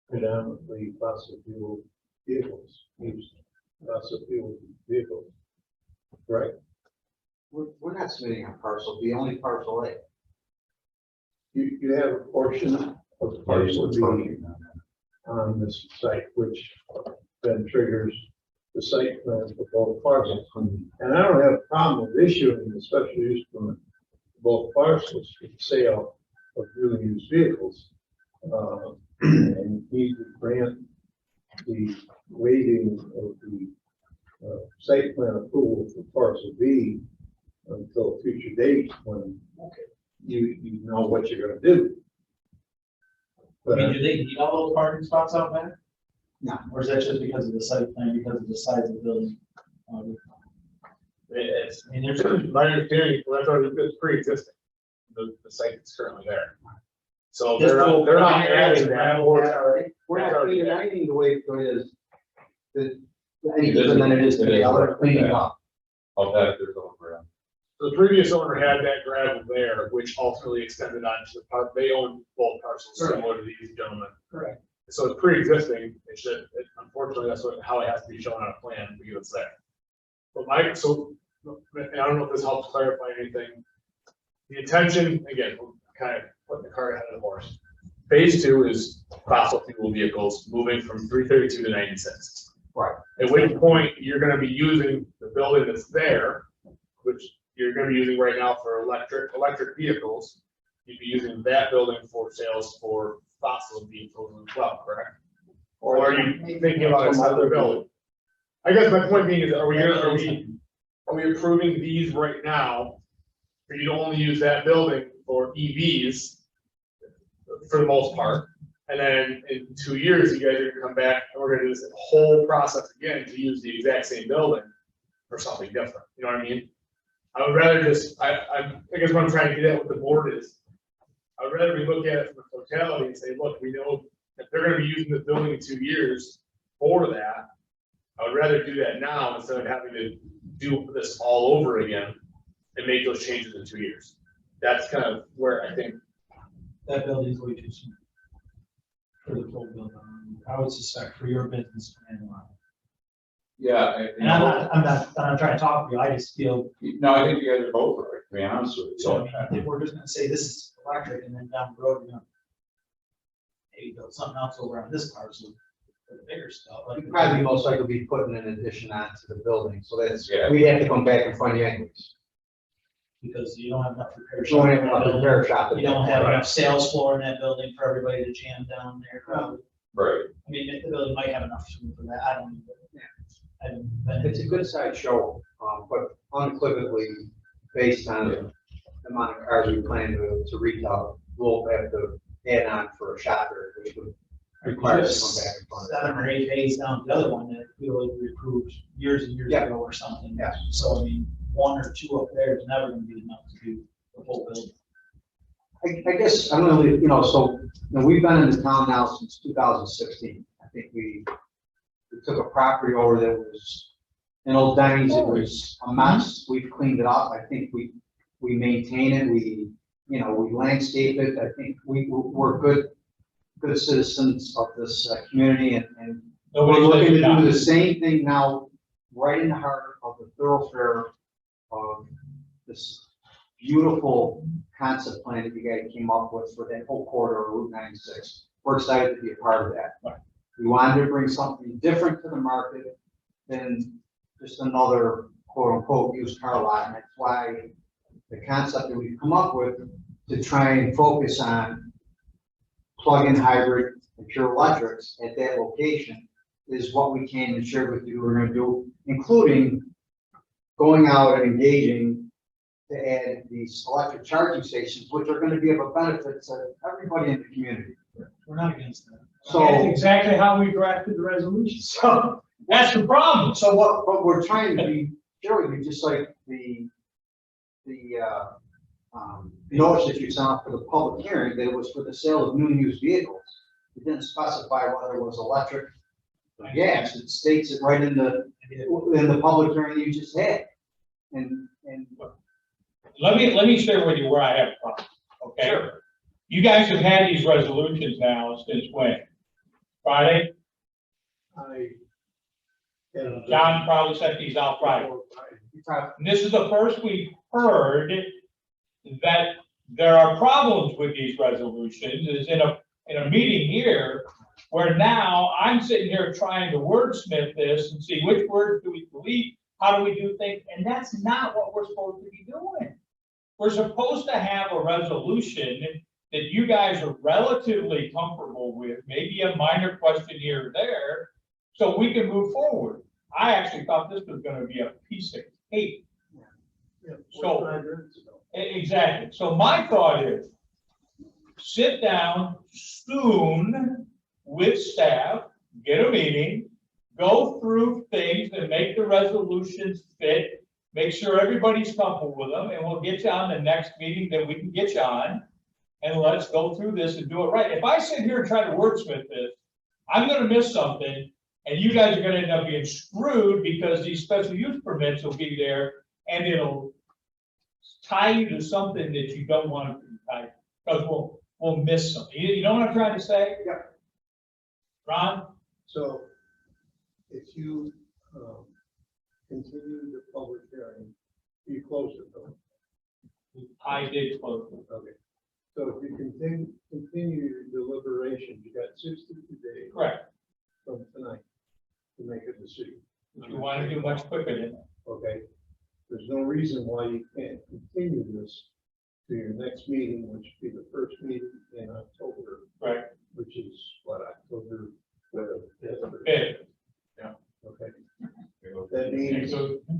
predominantly fossil fuel vehicles, used fossil fuel vehicles, right? We're not submitting a parcel, the only parcel A. You have a portion of parcel B on this site, which then triggers the site plan for both parcels. And I don't have a problem with issuing the special use permit for both parcels for the sale of new and used vehicles. And need to grant the waiving of the site plan approval for parcel B until a future date when you know what you're gonna do. I But mean, do they need all those parking spots out back? No. Or is that just because of the site plan, because of the size of the building? It's, I mean, there's, my understanding, well, that's already, it's pre-existing, the site that's currently there. So they're not adding that. We're not cleaning anything the way it is. Any different than it is today, other than cleaning it up. I'll bet there's over. The previous owner had that gravel there, which ultimately extended onto the park. They own both parcels similar to these gentlemen. Correct. So it's pre-existing. Unfortunately, that's how it has to be shown on a plan because it's there. But I don't know if this helps clarify anything. The intention, again, we're kind of putting the cart ahead of the horse. Phase two is fossil fuel vehicles moving from 332 to 96. Right. At which point you're going to be using the building that's there, which you're going to be using right now for electric vehicles. You'd be using that building for sales for fossil vehicles as well, correct? Or are you thinking about another building? I guess my point being is, are we approving these right now for you to only use that building for EVs for the most part? And then in 2 years, you guys are gonna come back and we're gonna do this whole process again to use the exact same building for something different. You know what I mean? I would rather just, I guess what I'm trying to get at with the board is, I would rather we look at it from a totality and say, look, we know if they're gonna be using the building in 2 years for that, I would rather do that now instead of having to do this all over again and make those changes in 2 years. That's kind of where I think. That building's way too small for the full building. I would suspect for your business and line. Yeah. And I'm not trying to talk to you, I just feel, No, I think you guys are both right, to be honest with you. so I mean, if we're just gonna say this is electric and then down the road, maybe build something else over on this parcel. for the bigger stuff. We'd probably most likely be putting an addition onto the building, so that's, Yeah. we'd have to come back in front of you anyways. Because you don't have enough repair. We don't have shop in enough that repair building. shop. You don't have enough sales floor in that building for everybody to jam down there, probably. Right. I mean, the building might have enough room for that, I don't know. I haven't been It's a good size show, but unequivocally, based on the amount of cars we plan to retail, we'll have to add on for a shopper, which would require us to come back in front of 7 or 8 days down the other one that we approved years and years Yeah. ago or something. Yeah. So I mean, 1 or 2 up there is never gonna be enough to do the whole building. I guess I'm gonna leave, so, we've been in the town now since 2016. I think we took a property over that was in Old Denny's, it was a mess, we've cleaned it up, I think we maintain it, we landscape it, I think we're good citizens of this community, and we're Nobody's looking to living do down. the same thing now, right in the heart of the thoroughfare of this beautiful concept plan that you guys came up with for that whole corridor of Route 96. We're excited to be a part of that. We wanted to bring something different to the market than just another quote unquote used car lot. And that's why the concept that we've come up with to try and focus on plug-in hybrid and pure electrics at that location is what we came and shared with you we're going to do, including going out and engaging to add these electric charging stations, which are going to be of a benefit to everybody in the community. We're not against that. That's So, exactly how we drafted the resolution. So that's the problem. so what we're trying to be, sure, you just like the notice that you sent out for the public hearing, that it was for the sale of new and used vehicles. It didn't specify whether it was electric or gas. It states it right in the public hearing you just had. And Let me share with you where I have a problem, okay? Sure. You guys have had these resolutions now since when? Friday? John probably sent these out Friday. And this is the first we've heard that there are problems with these resolutions, is in a meeting here, where now I'm sitting here trying to wordsmith this and see which words do we delete, how do we do things, and that's not what we're supposed to be doing. We're supposed to have a resolution that you guys are relatively comfortable with, maybe a minor question here or there, so we can move forward. I actually thought this was gonna be a piece of cake. So, exactly. So my thought is, sit down soon with staff, get a meeting, go through things and make the resolutions fit, make sure everybody's comfortable with them, and we'll get you on the next meeting that we can get you on. And let's go through this and do it right. If I sit here and try to wordsmith this, I'm gonna miss something, and you guys are gonna end up being screwed because these special use permits will be there, and it'll tie you to something that you don't want to be tied, because we'll miss something. You know what I'm trying to say? Yeah. Ron? So if you continue the public hearing, you close it though. I did close it. Okay. So if you continue your deliberations, you got 62 days Correct. from tonight to make a decision. If you want to do much quicker than that. Okay, there's no reason why you can't continue this to your next meeting, which would be the first meeting in October, Right. which is what, October, the Fifth. okay. That means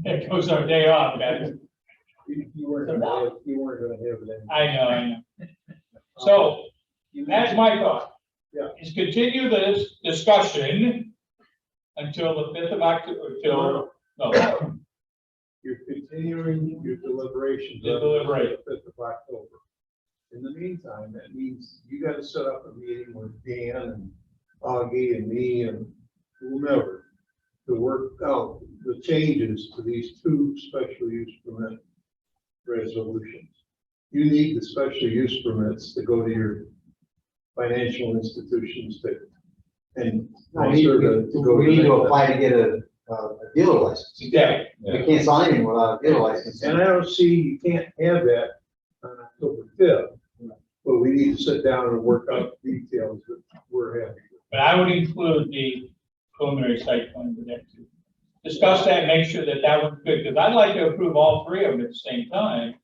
It goes our day off, guys. you weren't gonna have it anyway. I know. So that's my thought. Yeah. Is continue this discussion until the 5th of October, no, You're continuing your deliberations. The deliberation. up to the 5th of October. In the meantime, that means you gotta set up a meeting with Dan and Augie and me and whomever to work out the changes to these 2 special use permit resolutions. You need the special use permits to go to your financial institutions and we need to apply to get a dealer license. yeah, We can't sell anything without a dealer license. And I don't see, you can't have that on October 5th, but we need to sit down and work out the details that we're having. but I would include the preliminary site plan with that too. Discuss that, make sure that that one's good, because I'd like to approve all three of them at the same time.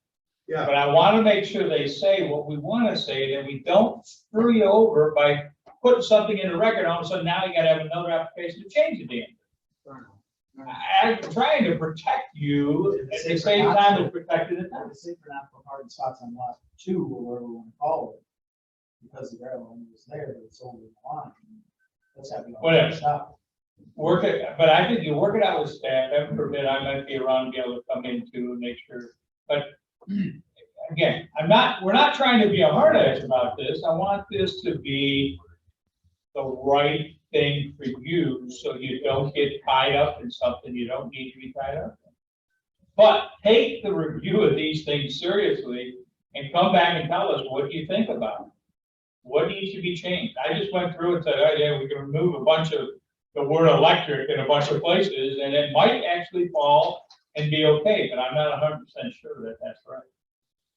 Yeah. But I want to make sure they say what we want to say, that we don't screw you over by putting something in the record, all of a sudden now you gotta have another application to change the damn. I'm trying to protect you at the same time as protecting the town. It's safer not for hard spots on lot 2 or whatever we want to call it. Because the rail line was there, but it's over the line. Let's have it all Whatever. stop. Work it, but I think you work it out with staff, heaven forbid, I might be around to be able to come in too and make sure, but again, we're not trying to be a hard ass about this, I want this to be the right thing for you, so you don't get tied up in something you don't need to be tied up in. But take the review of these things seriously and come back and tell us, what do you think about it? What needs to be changed? I just went through and said, oh yeah, we can remove a bunch of the word electric in a bunch of places, and it might actually fall and be okay, but I'm not 100% sure that that's right.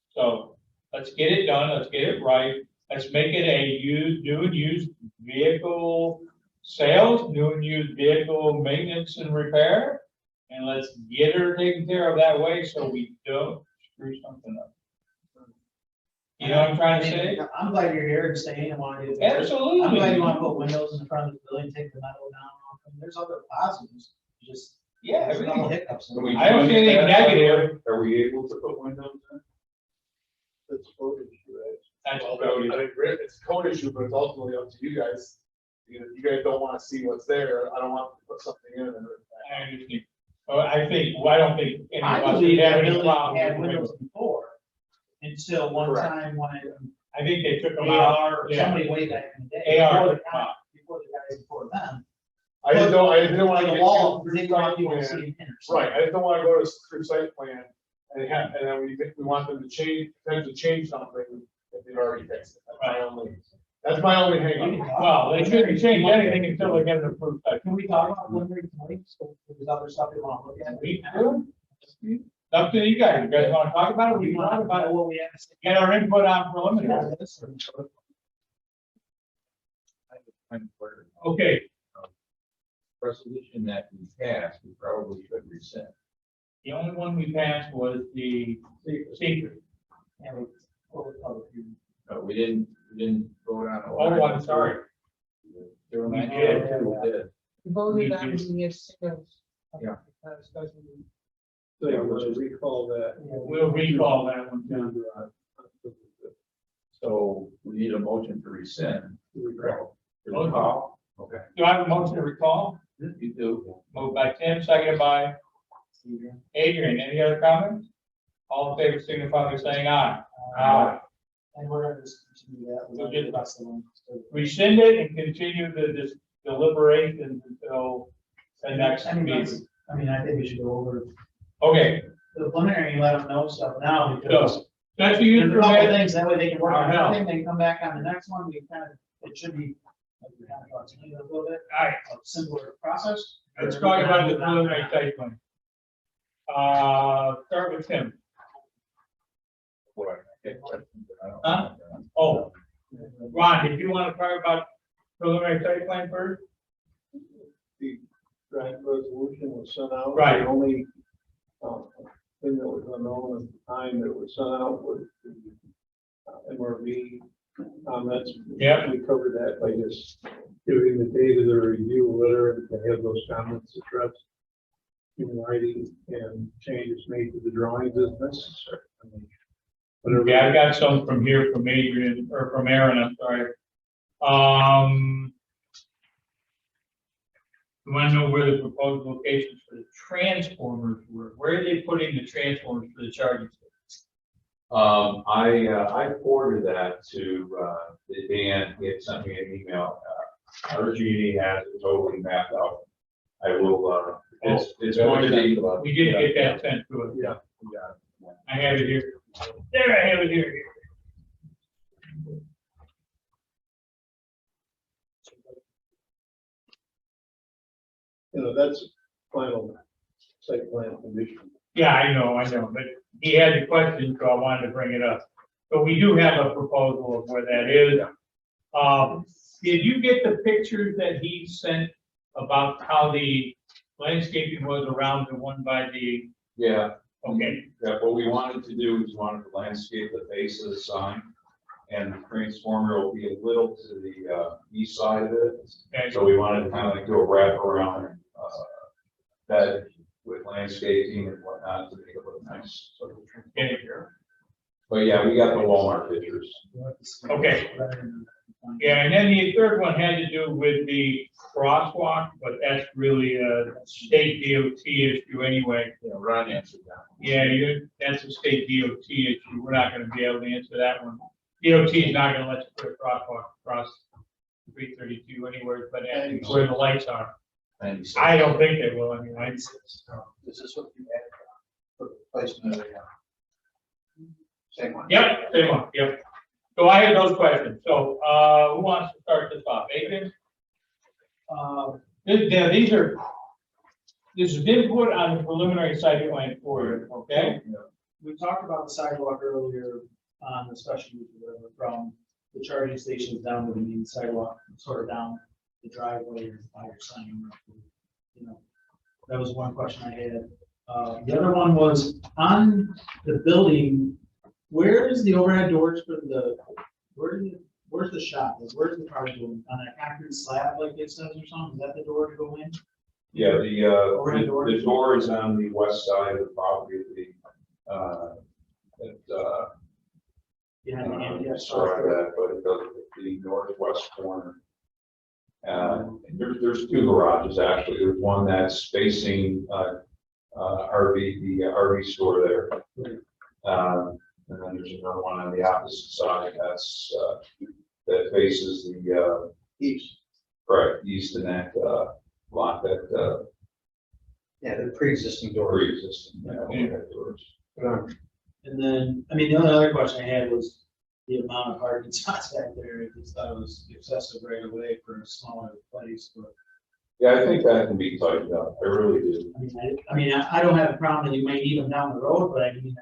So let's get it done, let's get it right, let's make it a new and used vehicle sales, new and used vehicle maintenance and repair, and let's get her taken care of that way so we don't screw something up. You know what I'm trying to say? I'm glad you're here and staying and want to do this. Absolutely. I'm glad you want to put windows in the front of the building, take the metal down. I mean, there's other positives, just. Yeah, There's a couple everything. hiccups. Can we I don't see do anything that? negative. Are we able to put windows in? That's voted, right? That's Well, Brody. I think it's a code issue, but it's ultimately up to you guys. You guys don't want to see what's there. I don't want to put something in and. I understand. Well, I don't think any I of us believe have that any building problem had with windows windows. before, until one Correct. time when I think they took them out. AR, or Yeah. somebody way back in the day. AR, Before the guys before them. I didn't want to The get wall, too they through want site people to plan. see it. Right, I just don't want to go to through site plan and then we want them to change, potentially change something if they've already fixed it. That's my only hang up. Well, they shouldn't change anything until they get it approved. Can we talk about preliminary tonight? So there's other stuff we want to look at. We do. Up to you guys. You guys want to talk about it? We We can want talk to about know it. what we have to say. Get our input on preliminary. Okay, Resolution that we passed, we probably should rescind. the only one we passed was the secret. And we close the public hearing. No, we didn't vote on. Oh, I'm sorry. There were We nine did. people who did. Voted on the sales. Yeah. So you want to recall that. We'll recall that one down. So we need a motion to rescind. Recall. Okay. Do I have a motion to recall? You do. Moved by Tim, seconded by Adrian. Any other comments? All in favor, signify by saying aye. Aye. And we're gonna just continue that. We'll get- That's the one. Rescind it and continue the deliberations until the next I mean, meeting. I think we should go over Okay, the preliminary and let them know stuff now, so, because that's you there's a couple of permit. things, that way they can work on Now. everything, they come back on the next one, we kind of, it should be, like, we kind of explain it a little bit, All right, a simpler process. let's talk about the preliminary site plan. Start with Tim. What? Okay, questions? I don't- Huh? Oh, Ron, did you want to talk about preliminary site plan first? The draft resolution was sent out. Right. The only thing that was unknown at the time that was sent out was the MRV comments. Yep. We covered that by just giving the date of the review letter and to have those comments addressed in writing and changes made to the drawings as necessary. I mean, whatever. Yeah, I got some from here from Adrian, or from Aaron, I'm sorry. You want to know where the proposed locations for the transformers were? Where are they putting the transformers for the charging stations? I forwarded that to, Dan, he had sent me an email, our GD has it totally mapped out. I will, it's going to be. We did get that sent to us. Yeah. we got it. I have it here. There, I have it here. You know, that's final site plan condition. Yeah, I know, but he had the question, so I wanted to bring it up. So we do have a proposal of where that is. Did you get the pictures that he sent about how the landscaping was around the one by the, Yeah, okay, yeah, what we wanted to do is wanted to landscape the base of the sign. And the transformer will be a little to the, east side of it. okay, So we wanted to kind of like do a wrap around, bed with landscaping and whatnot to make it look nice. So okay, but yeah, we got the Walmart pictures. okay. Yeah, and then the third one had to do with the crosswalk, but that's really a state DOT issue anyway. Yeah, Ron answered that. Yeah, that's a state DOT issue. We're not gonna be able to answer that one. DOT is not gonna let you put a crosswalk across 332 anywhere, but where the lights are. And he said- I don't think they will. I mean, This is what you had for placement of the, same one. yep, same one, yep. So I had those questions. So, who wants to start this off? Adrian? This is input on the preliminary site plan for you, okay? We talked about the sidewalk earlier on the special use, or whatever, from the charging stations down to the main sidewalk, sort of down the driveway or by your sign. You know, that was one question I had. The other one was on the building, where is the overhead doors for where's the shop? Like, where's the car going? On that concrete slab like it says or something? Is that the door to go in? Yeah, Overhead the doors? door is on the west side of the property, Behind the handicap sorry, spot? but the northwest corner. There's two garages actually. There's one that's facing, the RV store there. And then there's another one on the opposite side that faces the, East. right, east in that, lot that, Yeah, the pre-existing door. pre-existing, overhead doors. And then, I mean, the only other question I had was the amount of parking spots back there. I just thought it was excessive right away for a smaller place, but. Yeah, I think that can be tightened up. I really do. I mean, I don't have a problem that you might need them down the road, but I mean.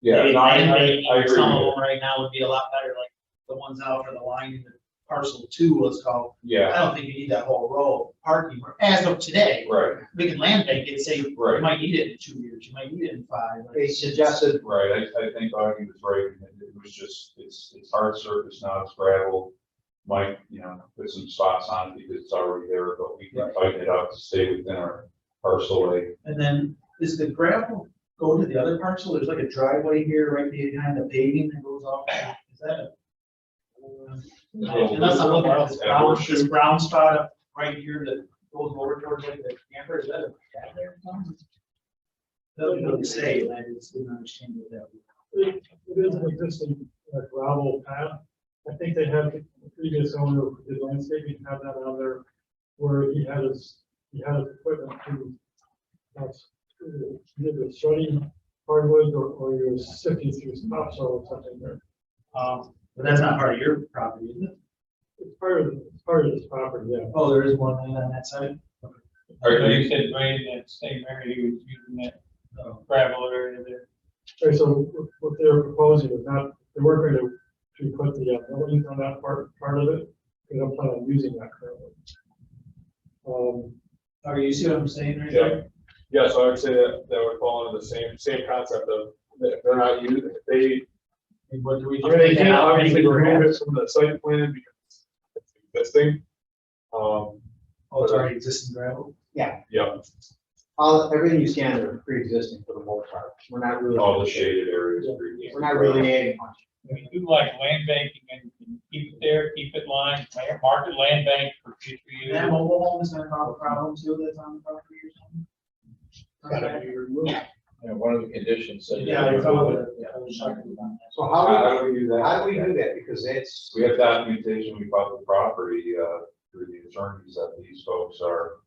Yeah, maybe no, I land-banking, agree. some of with them right now would be a lot better, like the ones out for the line in the parcel 2, let's call. you. Yeah, I don't think you need that whole row of parking, as of today. right, We can land bank it, say, you Right. might need it in 2 years, you might need it in 5. like- They suggested, right. I think Augie was right. It was just, it's hard surface now, it's gravel. Might, put some spots on it because it's already there, but we can tighten it up to stay within our parcel A. And then, is the gravel go to the other parcel? There's like a driveway here right behind the paving that goes off. Is that a? Unless I'm looking at this brown spot up right here that goes over towards like the camper, is that a? cat there or something? Doesn't really say, and I just didn't understand what that was. It is an existing gravel path. I think they had, the previous owner of the landscaping had that on there where he had his equipment to, either shredding hardwood or he was sifting through topsoil or something there. But that's not part of your property, is it? It's part of this property, yeah. Oh, there is one land on that side? You said Ray, that same area, he was using that gravel area there. Okay, so what they're proposing is not, they weren't going to put the buildings on that part of it, they don't plan on using that currently. Or you see what I'm saying right Yeah. there? Yeah, so I would say that would fall into the same concept of, that if they're not used, if they, What do we do? they can obviously remove it from the site plan because it's existing. Oh, it's already existing gravel? Yeah, everything you scan are pre-existing for the most part. We're not really. All the shaded areas. We're not really adding much. We do like land banking and keep it there, keep it lined, market land bank for future use. That mobile home is gonna cause a problem too, that's on the property or something? Gotta be removed. Yeah, one of the conditions. said- Yeah, I saw that. I was talking about that. So How do we do that? how do we do that? Because it's, We have documentation, we bought the property, through the attorneys that these folks are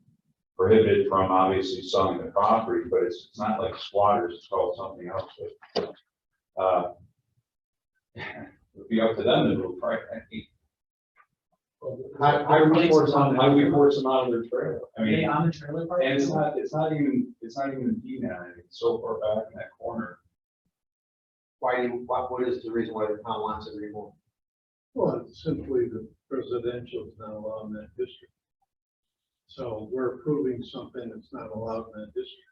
prohibited from obviously selling the property, but it's not like squatters, it's called something else, but, it'd be up to them to move, right? how do we force on How do we force them out of their trailer? I Are they mean, on the trailer park? and it's not even a D now, it's so far back in that corner. what is the reason why the town wants it removed? Well, it's simply the residential is not allowed in that district. So we're approving something that's not allowed in that district.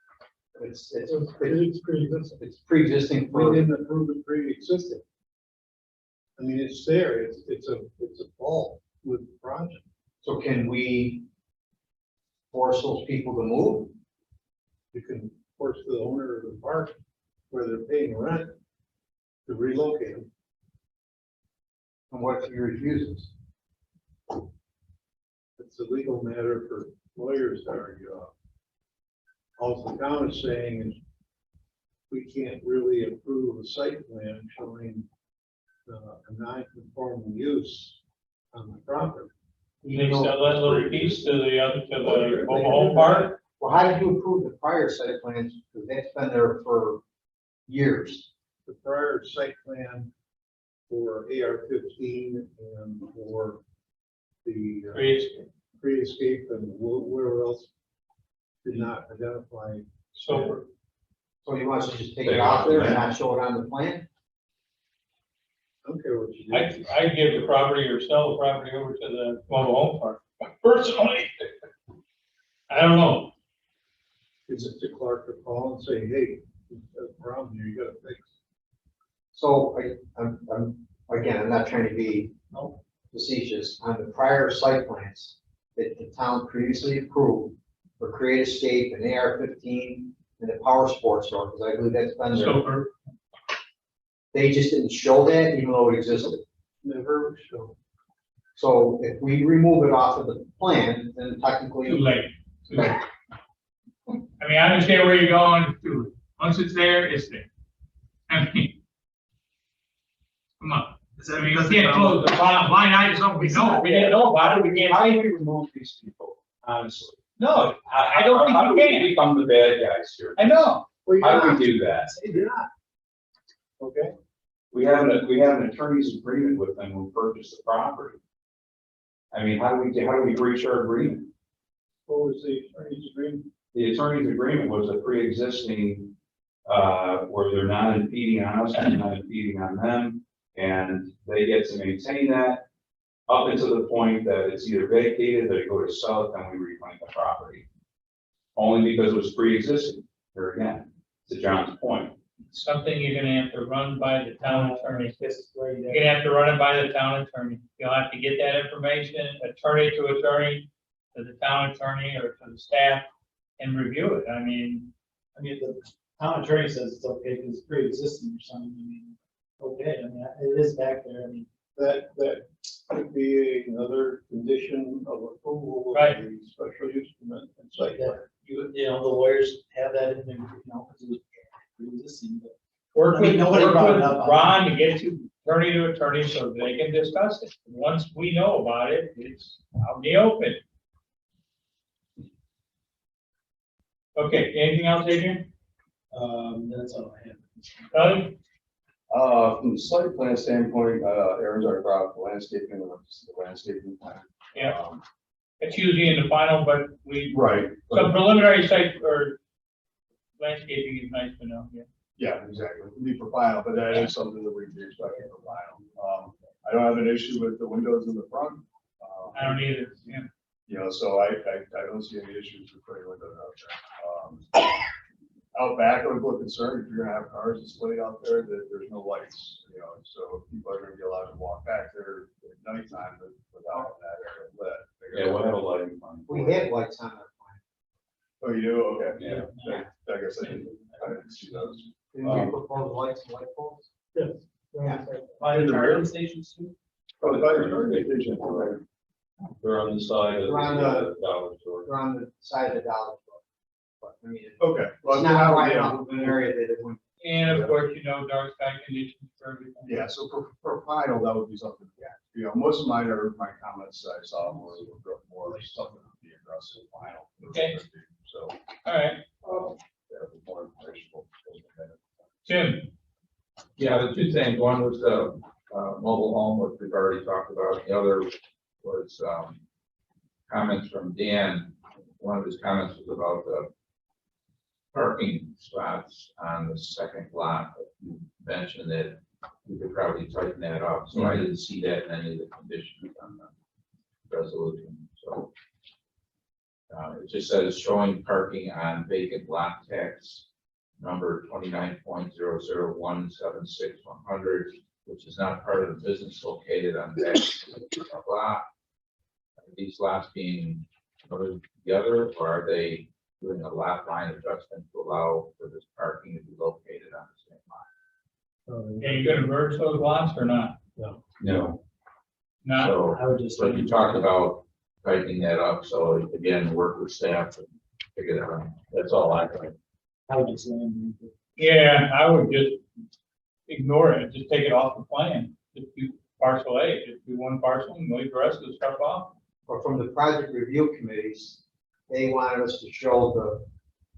It's pre-existing. it's pre-existing We for, didn't approve it pre-existing. I mean, it's there, it's a fault with the project. so can we force those people to move? You can force the owner of the park where they're paying rent to relocate them. And what if he refuses? It's a legal matter for lawyers to argue out. All the town is saying is we can't really approve a site plan showing a non-conforming use on the property. They sell that little piece to the other, to the mobile home park. Well, how did you approve the prior site plans? Because that's been there for years. The prior site plan for AR-15 and for the pre-escape and where else did not identify. So, So you want us to just take it off there and not show it on the plan? I don't care what you do. I give the property or sell the property over to the mobile home park, personally. I don't know. Is it to Clark to call and say, hey, there's a problem here, you gotta fix. So I'm not trying to be facetious. On the prior site plans that the town previously approved for Create Escape and AR-15 and the Power Sports store, because I believe that's been there. So, They just didn't show that even though it existed. Never show. So if we remove it off of the plan, then too technically. late. Too late. I mean, I understand where you're going to. Once it's there, it's there. I mean, come on. I mean, you can't close the blind eye to something we know. We didn't know about it. We can't. How do we remove these people, honestly? No, I don't How do think we you can. become the bad guys here? I know. How do we do that? You're not. Okay, We have an attorney's agreement with them who purchased the property. I mean, how do we breach our agreement? what was the attorney's agreement? The attorney's agreement was a pre-existing, where they're not impeding on us and not impeding on them. And they get to maintain that up until the point that it's either vacated, they go to sell it, then we reclaim the property. Only because it was pre-existing, here again, to John's point. Something you're gonna have to run by the town attorney. You're gonna have to run it by the town attorney. You'll have to get that information, attorney to the town attorney or to the staff and review it. I mean, the town attorney says it's okay because it's pre-existing or something, I mean, okay, I mean, it is back there, I mean. That could be another condition of approval of Right. the special use permit and site plan. You know, the lawyers have that in there, you know, because it was pre-existing, but. work I mean, with, nobody work brought it with up. Ron to get to attorney so they can discuss it. Once we know about it, it's out in the open. Okay, anything else, Adrian? That's all I have. Doug? From the site plan standpoint, Aaron's already brought up the landscaping, the landscaping plan. Yeah. It's usually in the final, but Right. some preliminary site or landscaping is nice to know, yeah. Yeah, exactly. It'll be for final, but that is something that we'd be expecting for final. I don't have an issue with the windows in the front. I don't either, yeah. You know, so I don't see any issues with putting windows out there. Out back, I'm a little concerned if you're gonna have cars displayed out there, that there's no lights, you know, so people are gonna be allowed to walk back there at nighttime without that area lit. Yeah, we'll have a lighting plan. We had lights on that plan. Oh, you do? Okay. Yeah. I guess I didn't see those. Didn't we propose lights and light poles? Yes. Yeah. By the charging stations too? Oh, the fire station, right. They're on the side of Around the dollar store. They're on the side of the dollar store. But I mean, it's Okay. Well, not wide yeah. enough of an area that it wouldn't. And of course, dark sky conditions for everything. Yeah, so for final, that would be something, yeah, you know, most of mine are, my comments I saw were more stuff that would be aggressive final. Okay. So, All right, yeah, more information. Jim, Yeah, the two things, one was the mobile home, which we've already talked about, the other was comments from Dan. One of his comments was about the parking spots on the second lot. You mentioned that we could probably tighten that up, so I didn't see that in any of the conditions on the resolution, so. It just says showing parking on vacant lot tax number 29.00176100, which is not part of the business located on that lot. Are these lots being put together, or are they doing a lot line adjustment to allow for this parking to be located on the same lot? Are you gonna merge those lots or not? No. Not, So, I would just. but you talked about tightening that up, so again, work with staff and figure that out. That's all I think. I would just land. yeah, I would just ignore it, just take it off the plan. Just do parcel A, just do one parcel and leave the rest of the stuff off. Or from the project review committees, they wanted us to show the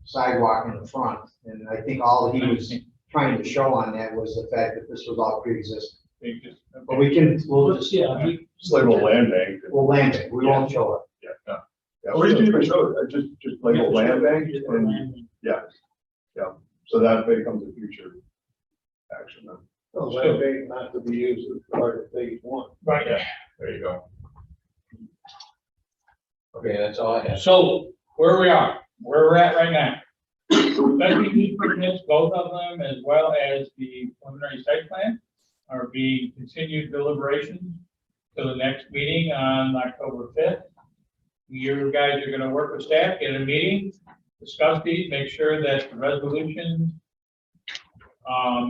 sidewalk in the front. And I think all he was trying to show on that was the fact that this was all pre-existing. They just- But we'll just, Yeah. Just label land bank. we'll land it, we won't show it. Yeah, or you can even show it, just label land bank, and, so that becomes a future action then. So land bank not to be used as part of phase one. Right, Yeah, there you go. Okay, that's all I have. so where we are, where we're at right now. Special use permits, both of them, as well as the preliminary site plan, are being continued deliberations to the next meeting on October 5th. You guys are gonna work with staff, get a meeting, discuss these, make sure that the resolutions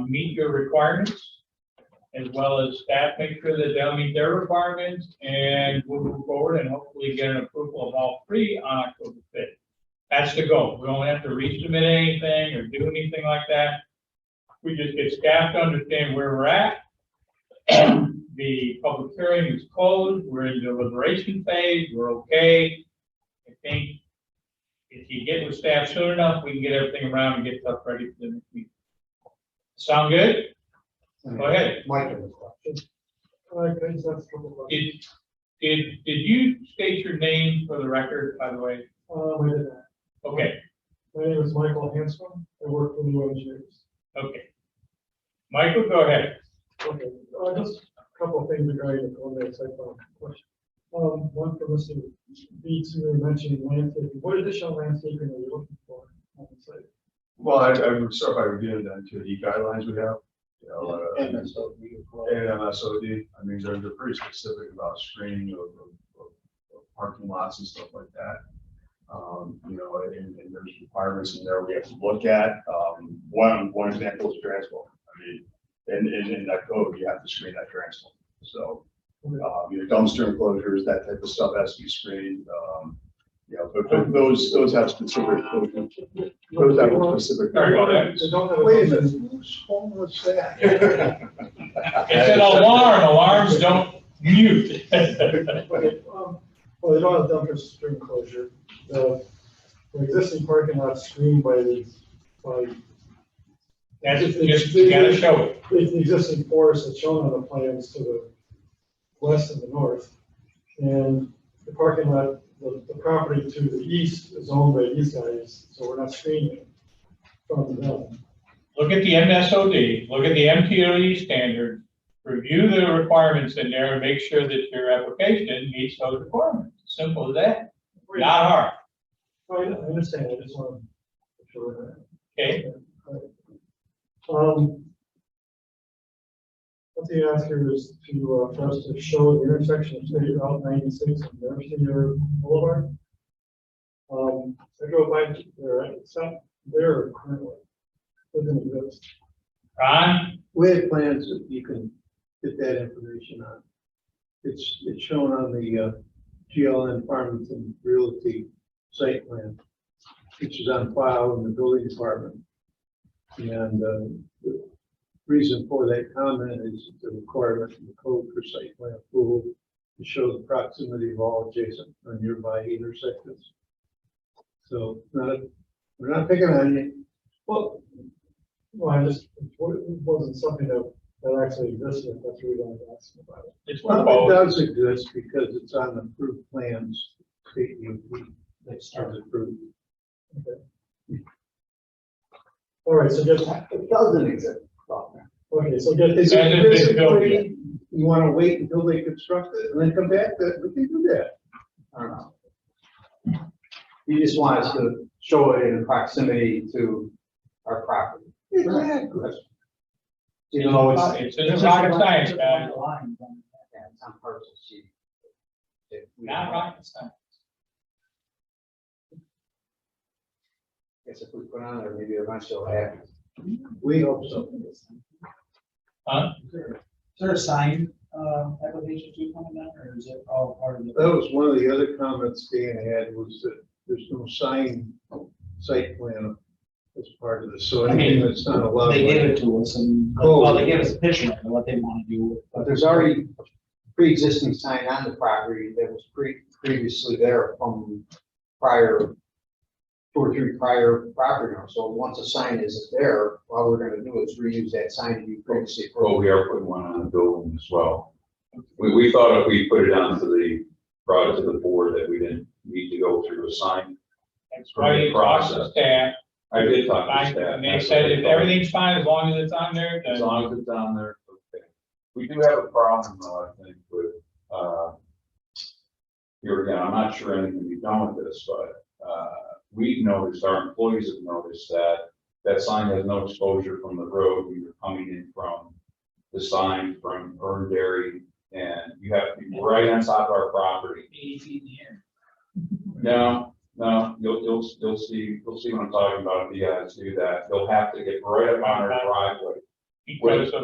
meet your requirements, as well as staff make sure that they'll meet their requirements, and we'll move forward and hopefully get an approval of all three on October 5th. That's the goal. We don't have to resubmit anything or do anything like that. We just get staff to understand where we're at. The public hearing is closed. We're in deliberation phase. We're okay. I think if you get with staff soon enough, we can get everything around and get stuff ready for the next meeting. Sound good? Go ahead. Mike has a question. All right, guys, that's a couple of questions. Did you state your name for the record, by the way? I did that. Okay, My name is Michael Hanscom. I work for New Engineers. okay. Michael, go ahead. Okay, just a couple of things regarding the preliminary site plan question. One for Mr. Beats, you were mentioning landscaping. What additional landscaping are you looking for on the site? Well, I would start by reviewing the NTOD guidelines we have, you know, and MSOD. I mean, they're pretty specific about screening of parking lots and stuff like that. You know, and there's requirements in there we have to look at. One example is transport. I mean, in that code, you have to screen that transport. So, you know, dumpster enclosures, that type of stuff has to be screened. You know, but those have specific, those have a specific. Sorry about that. They don't have a Wait a dumpster. minute, whose phone was that? It's an alarm. Alarms don't mute. Okay, well, they don't have dumpster stream closure. The existing parking lot screened by That's just, you gotta show it. the existing forest that's shown on the plans to the west and the north. And the parking lot, the property to the east is owned by these guys, so we're not screening it from them. Look at the MSOD, look at the MTOD standard, review the requirements in there and make sure that your application meets those requirements. Simple as that. Not hard. I understand, I just want to make sure of that. Okay, What they ask here is to, for us to show the intersection of State Route 96 and Mercier Boulevard. I drove by there, it's not there currently. Doesn't exist. Ron, We have plans that you can get that information on. It's shown on the GLN Farmington Realty site plan, which is on file in the building department. And the reason for that comment is the requirement in the code for site plan approval to show the proximity of all adjacent or nearby intersections. So we're not picking on you. Well, I just, it wasn't something that actually existed, that's really what I'm asking about it. it's Well, it proposed. does exist because it's on the approved plans, state DOT, that's approved. All right, so get, It doesn't exist. okay, so get, Is Hasn't it been built basically, you want to wait until they construct it and then come back, that we can do that. I don't know. You just want us to show it in proximity to our property. Exactly. Even though it's, It's rocket science, guys. yeah, it's on parcel C. Not rocket science. Guess if we put on there, maybe eventually it'll happen. We hope so. Huh? Is there a sign, application to coming down, or is it all part of the? That was one of the other comments Dan had, was that there's no site plan as part of this, so anything that's not allowed. They gave it to us and, well, they gave us a picture of what they want to do. But there's already a pre-existing sign on the property that was previously there from prior, 2 or 3 prior property owners. So once a sign is there, all we're gonna do is reuse that sign you previously. Well, we are putting one on the building as well. We thought if we put it onto brought it to the board that we didn't need to go through a sign. That's right, you talked to staff, I did talk to staff. and they said if everything's fine, as long as it's on there, As then. long as it's on there, okay. We do have a problem though, I think, with, here again, I'm not sure anything can be done with this, but, we've noticed, our employees have noticed that sign has no exposure from the road when you're coming in from the sign from Earn Dairy, and you have to be right on top of our property. 80 feet in the air. No, you'll see what I'm talking about. If you guys do that, you'll have to get right up on our driveway. Because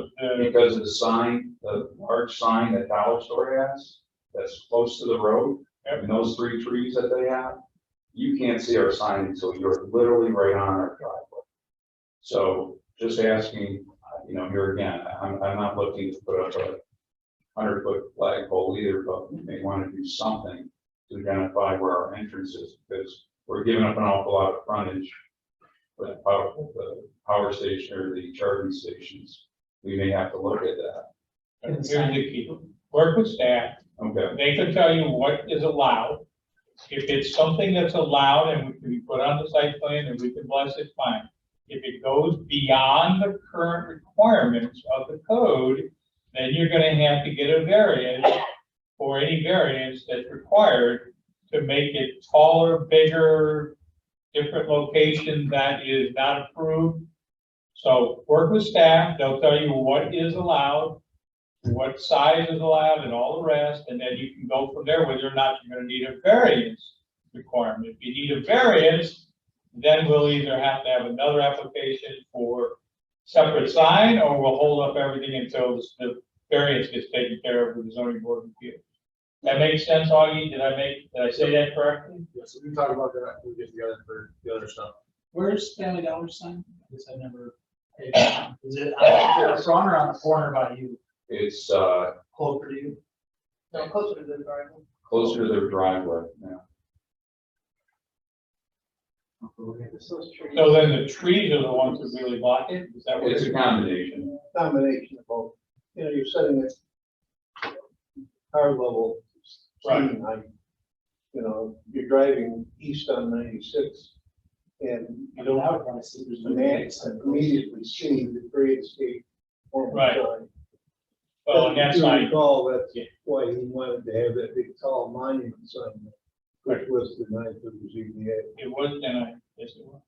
of the sign, the large sign that Dollar Store has, that's close to the road, and those 3 trees that they have, you can't see our sign until you're literally right on our driveway. So just asking, here again, I'm not looking to put up a 100-foot flagpole either, but we may want to do something to identify where our entrance is, because we're giving up an awful lot of frontage for the power station or the charging stations. We may have to look at that. Here's the key. Work with staff, Okay. they can tell you what is allowed. If it's something that's allowed and we can be put on the site plan and we can bless it, fine. If it goes beyond the current requirements of the code, then you're gonna have to get a variance or any variance that's required to make it taller, bigger, different location that is not approved. So work with staff, they'll tell you what is allowed, what size is allowed and all the rest, and then you can go from there whether or not you're gonna need a variance requirement. If you need a variance, then we'll either have to have another application for separate sign, or we'll hold up everything until the variance gets taken care of with the zoning board of appeals. That makes sense, Augie? Did I say that correctly? Yes, we can talk about that when we get together for the other stuff. Where's Family Dollar sign? I guess I never. Is it on the front or on the corner by you? It's Closer to you? No, closer to the driveway. closer to their driveway now. So then the trees are the ones that really block it? Is that what It's a it's? combination. Combination of both, you're setting it car level. Right. scene height. You're driving east on 96 and you don't I would probably see there's no immediately see the grade escape. Right. Well, and that's If you like, recall, that's why he wanted to have that big tall monument sign, which was denied to the ZBA. it was denied, yes, it was.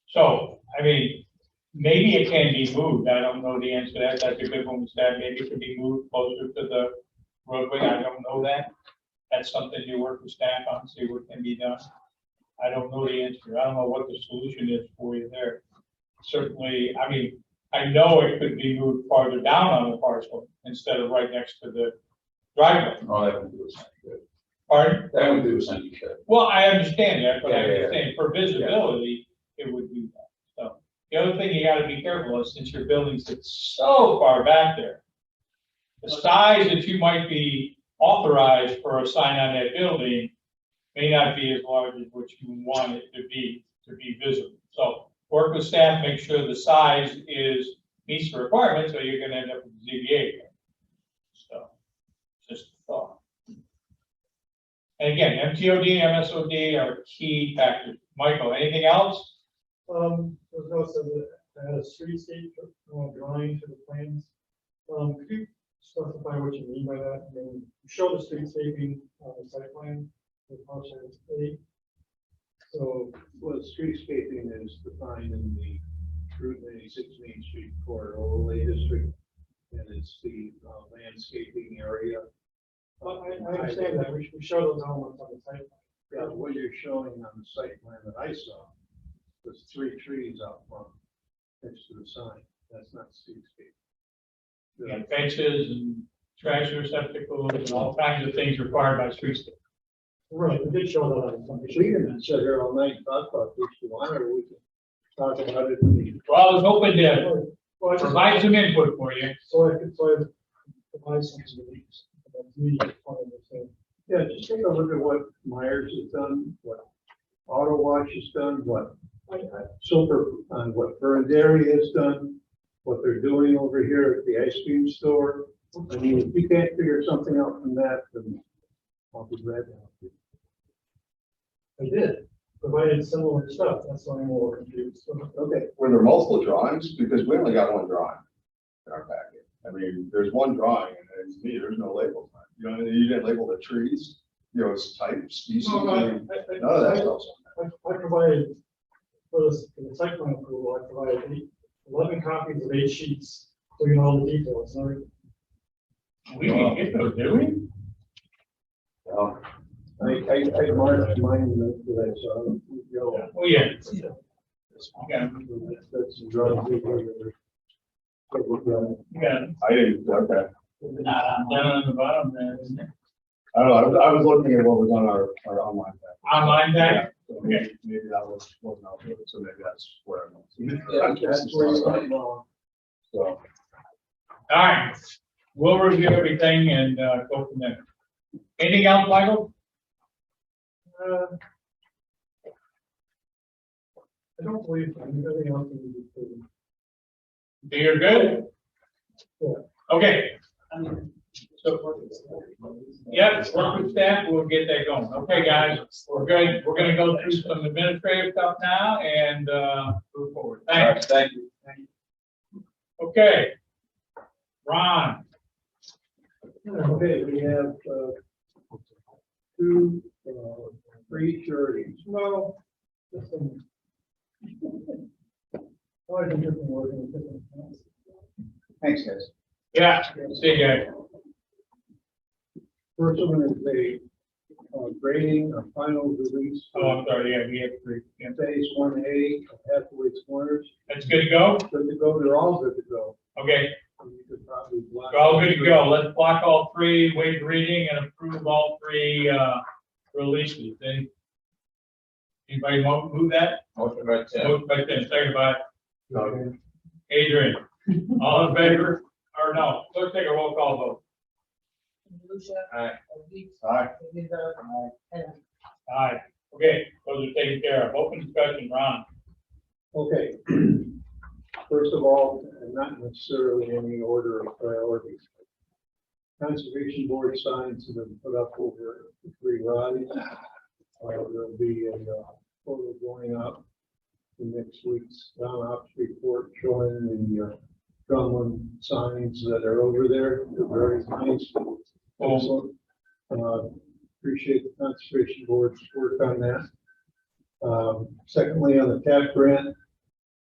So, I mean, maybe it can be moved. I don't know the answer to that. That's a good one, Stan. Maybe it can be moved closer to the roadway. I don't know that. That's something you work with staff on, see what can be done. I don't know the answer. I don't know what the solution is for you there. Certainly, I mean, I know it could be moved farther down on the parcel instead of right next to the driveway. Oh, that would do us any good. Pardon? That would do us any good. Well, I understand that, but Yeah, I'm yeah, just saying for visibility, it would do that. So the other thing you gotta be careful of, since your building sits so far back there, the size that you might be authorized for a sign on that building may not be as large as what you want it to be visible. So work with staff, make sure the size meets the requirements, or you're gonna end up with ZBA again. So, just a thought. And again, MTOD, MSOD are key factors. Michael, anything else? There's also a streetscape drawing to the plans. Could you specify what you mean by that? I mean, you show the streetscaping on the site plan, the parcel A, So, well, streetscaping is defined in the Route 96 Main Street corridor overlay district. And it's the landscaping area. I understand that, we show those elements on the site. Yeah, what you're showing on the site plan that I saw was 3 trees out front next to the sign. That's not streetscape. You got benches and trash receptacles and all kinds of things required by streetscape. Right, we did show that on the. We can sit here all night and talk about this if you want, or we can talk about it in the. Well, I was hoping to Well, I just, provide some input for you. so I could provide some beliefs. Yeah, just take a look at what Myers has done, what Auto Wash has done, what Silver, on what Burn Dairy has done, what they're doing over here at the ice cream store. I mean, if you can't figure something out from that, then I'll be glad to help you. I did, provided similar stuff, that's why I'm a little confused. Okay, Were there multiple drawings? Because we only got one drawing in our packet. I mean, there's one drawing and to me, there's no labels. You know, you didn't label the trees, you know, it's type, species, No, none of that stuff's on I provided, for the site plan approval, I provided 11 copies of 8 sheets, including all the details, and everything. We didn't get those, did we? well, I marked mine today, so, you know. Oh, yeah. Yeah. That's some drawings. You got it. I didn't, okay. Down on the bottom there, isn't it? I don't know, I was looking at what was on our online pack. Online tag? Yeah, so maybe that wasn't out there, so maybe that's where I'm. That's where you went wrong. So, All right, we'll review everything and go from there. Anything else, Michael? I don't believe anything else can be proven. So you're good? Yeah. Okay. So, yep, work with staff, we'll get that going. Okay, guys, we're good. We're gonna go through some administrative stuff now and move forward. Thanks. Thank you. Okay. Ron, Okay, we have, 2, 3 sureties. Well, listen. I think different words in different times. Thanks, guys. yeah, see you guys. First one is a grading of final release. Oh, I'm sorry, yeah, we have 3. Yeah. Phase 1A of Hathaway's Corners. That's good to go? Good to go, they're all good to go. Okay, You could probably block. we're all good to go. Let's block all 3, waive reading and approve all 3 releases. Anybody want to move that? Motion by Tim. Motion by Tim, second by Adrian. All in favor? Or no, let's take a roll call vote. Lucia. Aye. Elise, Aye. Rivera, and Aye. Okay, those are taken care of. Open discussion, Ron. Okay. First of all, and not necessarily in any order of priorities. Conservation Board signs have been put up over the 3 rides. There'll be a photo going up in next week's town ops report showing the drumline signs that are over there. They're very nice. Also, appreciate the Conservation Board's work on that. Secondly, on the TAP grant,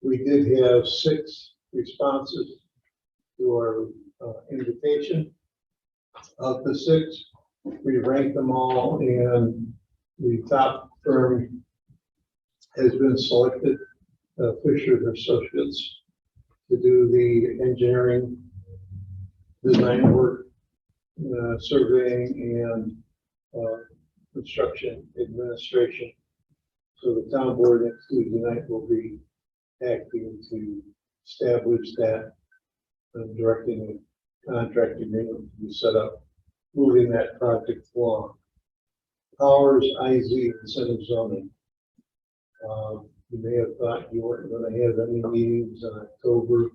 we did have 6 responses to our invitation. Of the 6, we ranked them all, and the top firm has been selected, Fisher Associates, to do the engineering, design work, surveying, and construction administration. So the town board next Tuesday night will be acting to establish that and directing a contract agreement to be set up, moving that project along. Powers IZ incentive zoning. You may have thought you weren't going to have any meetings in October.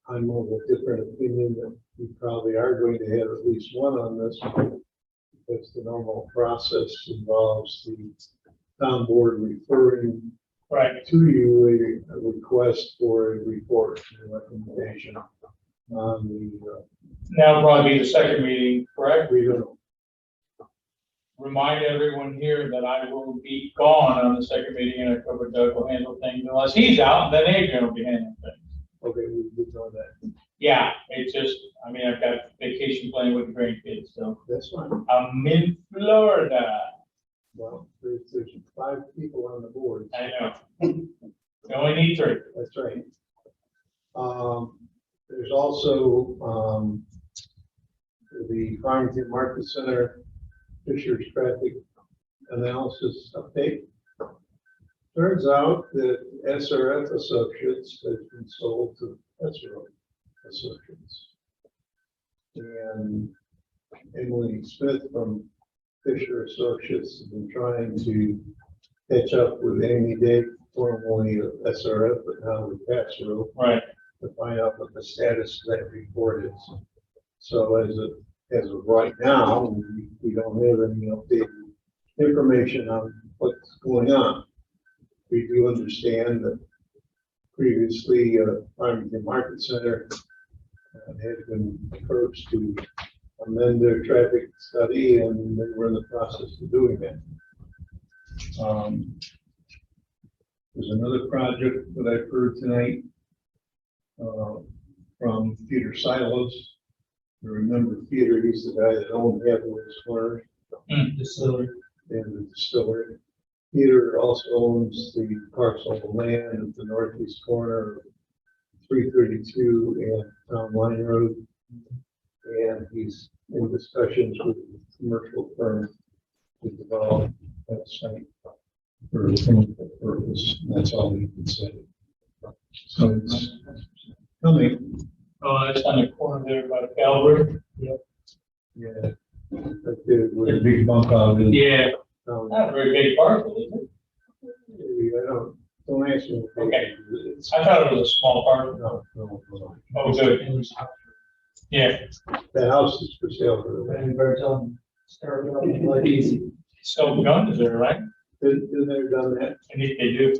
I'm of a different opinion that we probably are going to have at least one on this, because the normal process involves the town board referring Right. to you a request for a report and recommendation on the, That'll probably be the second meeting, correct? we don't know. remind everyone here that I will be gone on the second meeting in October. Doug will handle things unless he's out, then Adrian will be handling things. Okay, we know that. Yeah, it's just, I mean, I've got vacation planning with the grandkids, so That's fine. I'm in Florida. Well, there's 5 people on the board. I know. You only need 3. That's right. There's also, the Farmington Market Center Fisher's traffic analysis update. Turns out that SRF Associates has been sold to SRF Associates. And Emily Smith from Fisher Associates has been trying to catch up with Amy Day, formerly of SRF, but now with Paxaro, Right. to find out what the status of that report is. So as of right now, we don't have any updated information on what's going on. We do understand that previously, Farmington Market Center had been approached to amend their traffic study, and they were in the process of doing that. There's another project that I've heard tonight from Peter Silos. You remember Peter, he's the guy that owned half of his corner Distillery. and the distillery. Peter also owns the parcel of land at the northeast corner of 332 and Town Line Road. And he's in discussions with a commercial firm to develop that site for a commercial purpose. That's all we can say. So it's coming. Oh, that's on the corner there by Calvary. Yeah. With a big bump out. Yeah, not a very big parcel, is it? I don't ask me. Okay. It's, I thought it was a small parcel. no. Oh, good. Yeah, The house is for sale for the And Bertone started off like easy. still guns there, right? Been there, done that. I think they do.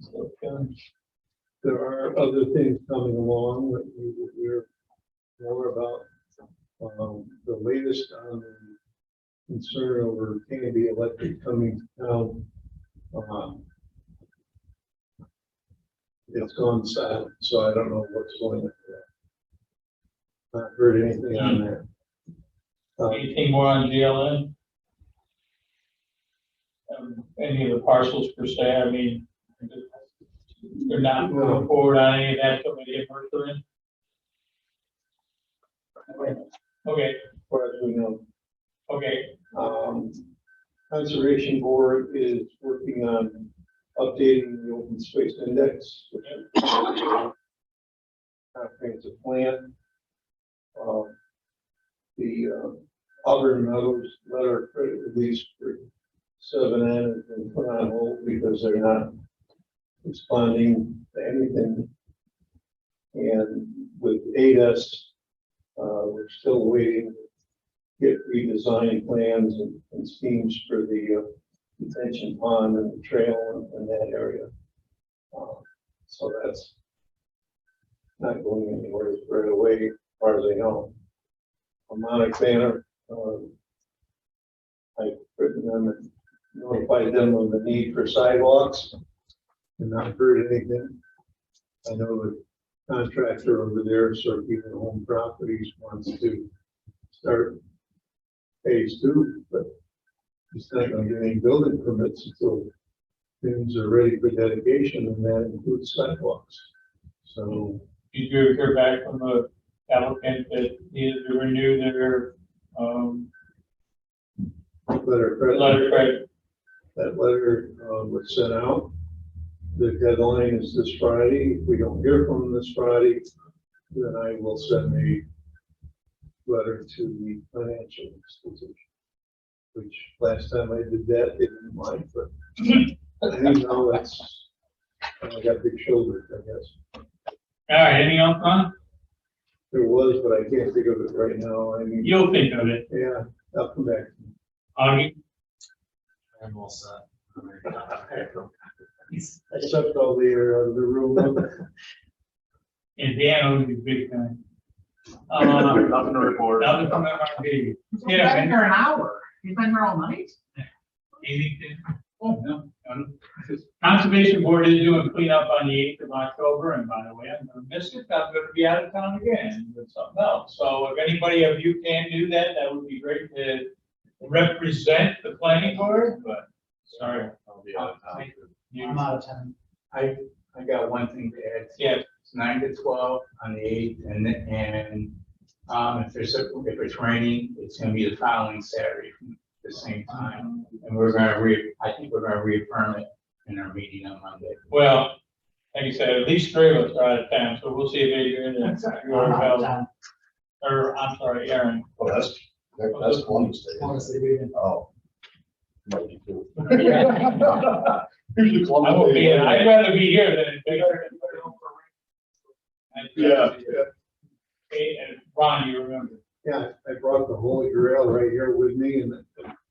Still guns. There are other things coming along that we will hear more about. The latest on the concern over Kennedy Electric coming to town. It's gone silent, so I don't know what's going on there. Not heard anything on that. Anything more on GLN? Any of the parcels per se, I mean, they're not moving forward on any of that, so maybe we're in. Okay, As far as we know. okay, Conservation Board is working on updating the open space index. Comprehensive plan. The Auburn Meadows letter of credit release for 7N has been put on hold because they're not responding to anything. And with ADS, we're still waiting to get redesign plans and schemes for the detention pond and the trail in that area. So that's not going anywhere right away, as far as I know. Harmonic Banner, I've written them and notified them of the need for sidewalks and not heard anything. I know the contractor over there, Circuit Home Properties, wants to start phase 2, but he's not going to get any building permits until things are ready for dedication, and that includes sidewalks. So, did you hear back from the applicant that needed to renew their, letter of credit. letter of credit? That letter was sent out. The deadline is this Friday. If we don't hear from them this Friday, then I will send a letter to the financial institution. Which last time I did that, they didn't like, but anyhow, that's, I got big shoulders, I guess. All right, anything else, Ron? There was, but I can't think of it right now. I mean, You'll think of it. yeah, I'll come back. Augie? I'm all set. I sucked all the air out of the room. And Dan owes you big time. Nothing to report. Nothing from MRB. He's been there an hour. He's been there all night. Anything? Oh, no. Conservation Board is doing cleanup on the 8th of October, and by the way, I'm gonna miss it, I'm gonna be out of town again with something else. So if anybody of you can do that, that would be great to represent the planning board, but sorry. I'll be out of town. I'm out of town. I got one thing to add. Yeah. It's 9 to 12 on the 8th, and if it's raining, it's gonna be the following Saturday from the same time. And I think we're gonna reaffirm it in our meeting on Monday. Well, like you said, at least 3 of us are out of town, so we'll see if Adrian and I'm out of town. or I'm sorry, Aaron. Oh, that's Columbus Day. Honestly, we didn't. Oh. Might be too. I Usually Columbus won't be, Day. I'd rather be here than. Yeah. Hey, and Ron, you remember? Yeah, I brought the Holy Grail right here with me and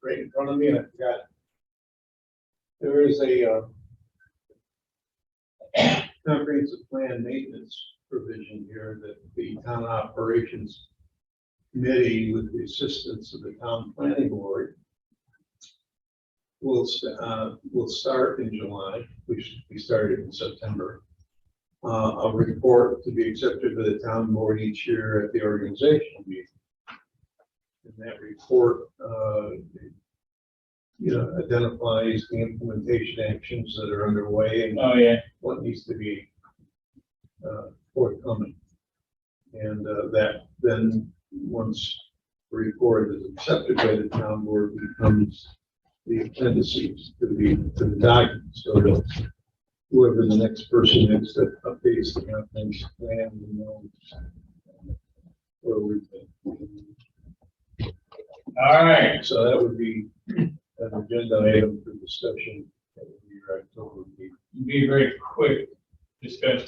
right in front of me, and I forgot. There is a comprehensive plan maintenance provision here that the town operations committee, with the assistance of the town planning board, will start in July, which we started in September. A report to be accepted by the town board each year at the organizational meeting. And that report, identifies the implementation actions that are underway and Oh, yeah. what needs to be forthcoming. And that then, once the report is accepted by the town board, becomes the appendices to the document. So that whoever the next person is that updates the comprehensive plan, where we've been. All right. So that would be an agenda item for discussion at your October meeting, Be a very quick discussion.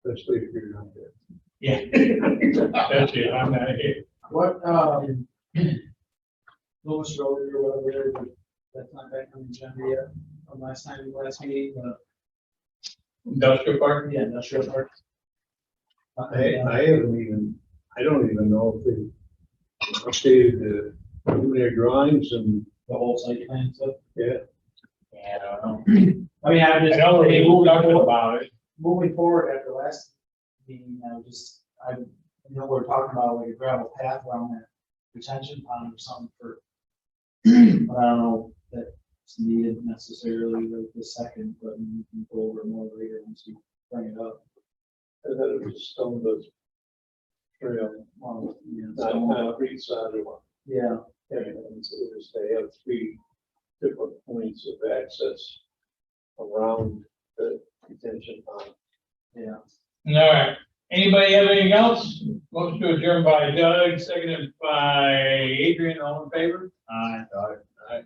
especially if you're not there. Yeah. That's it, I'm not here. What, Lewis Road or whatever, that's not back on the agenda yet, from last meeting, Industrial park? yeah, industrial park. I don't even know if they updated the preliminary drawings and, The whole site plan stuff. yeah. Yeah, I don't know. I mean, I I just. know they moved about it. Moving forward after last meeting, I know we're talking about like a gravel path around that retention pond or something for. But I don't know if that's needed necessarily like this second, but we can go over more later once we bring it up. And then it was some of those trail, Well, yeah, not so- concrete sided one. yeah, And so they have 3 different points of access around the detention pond. yeah. All right. Anybody have anything else? Motion to adjourn by Doug, seconded by Adrian, all in favor? Aye. All right.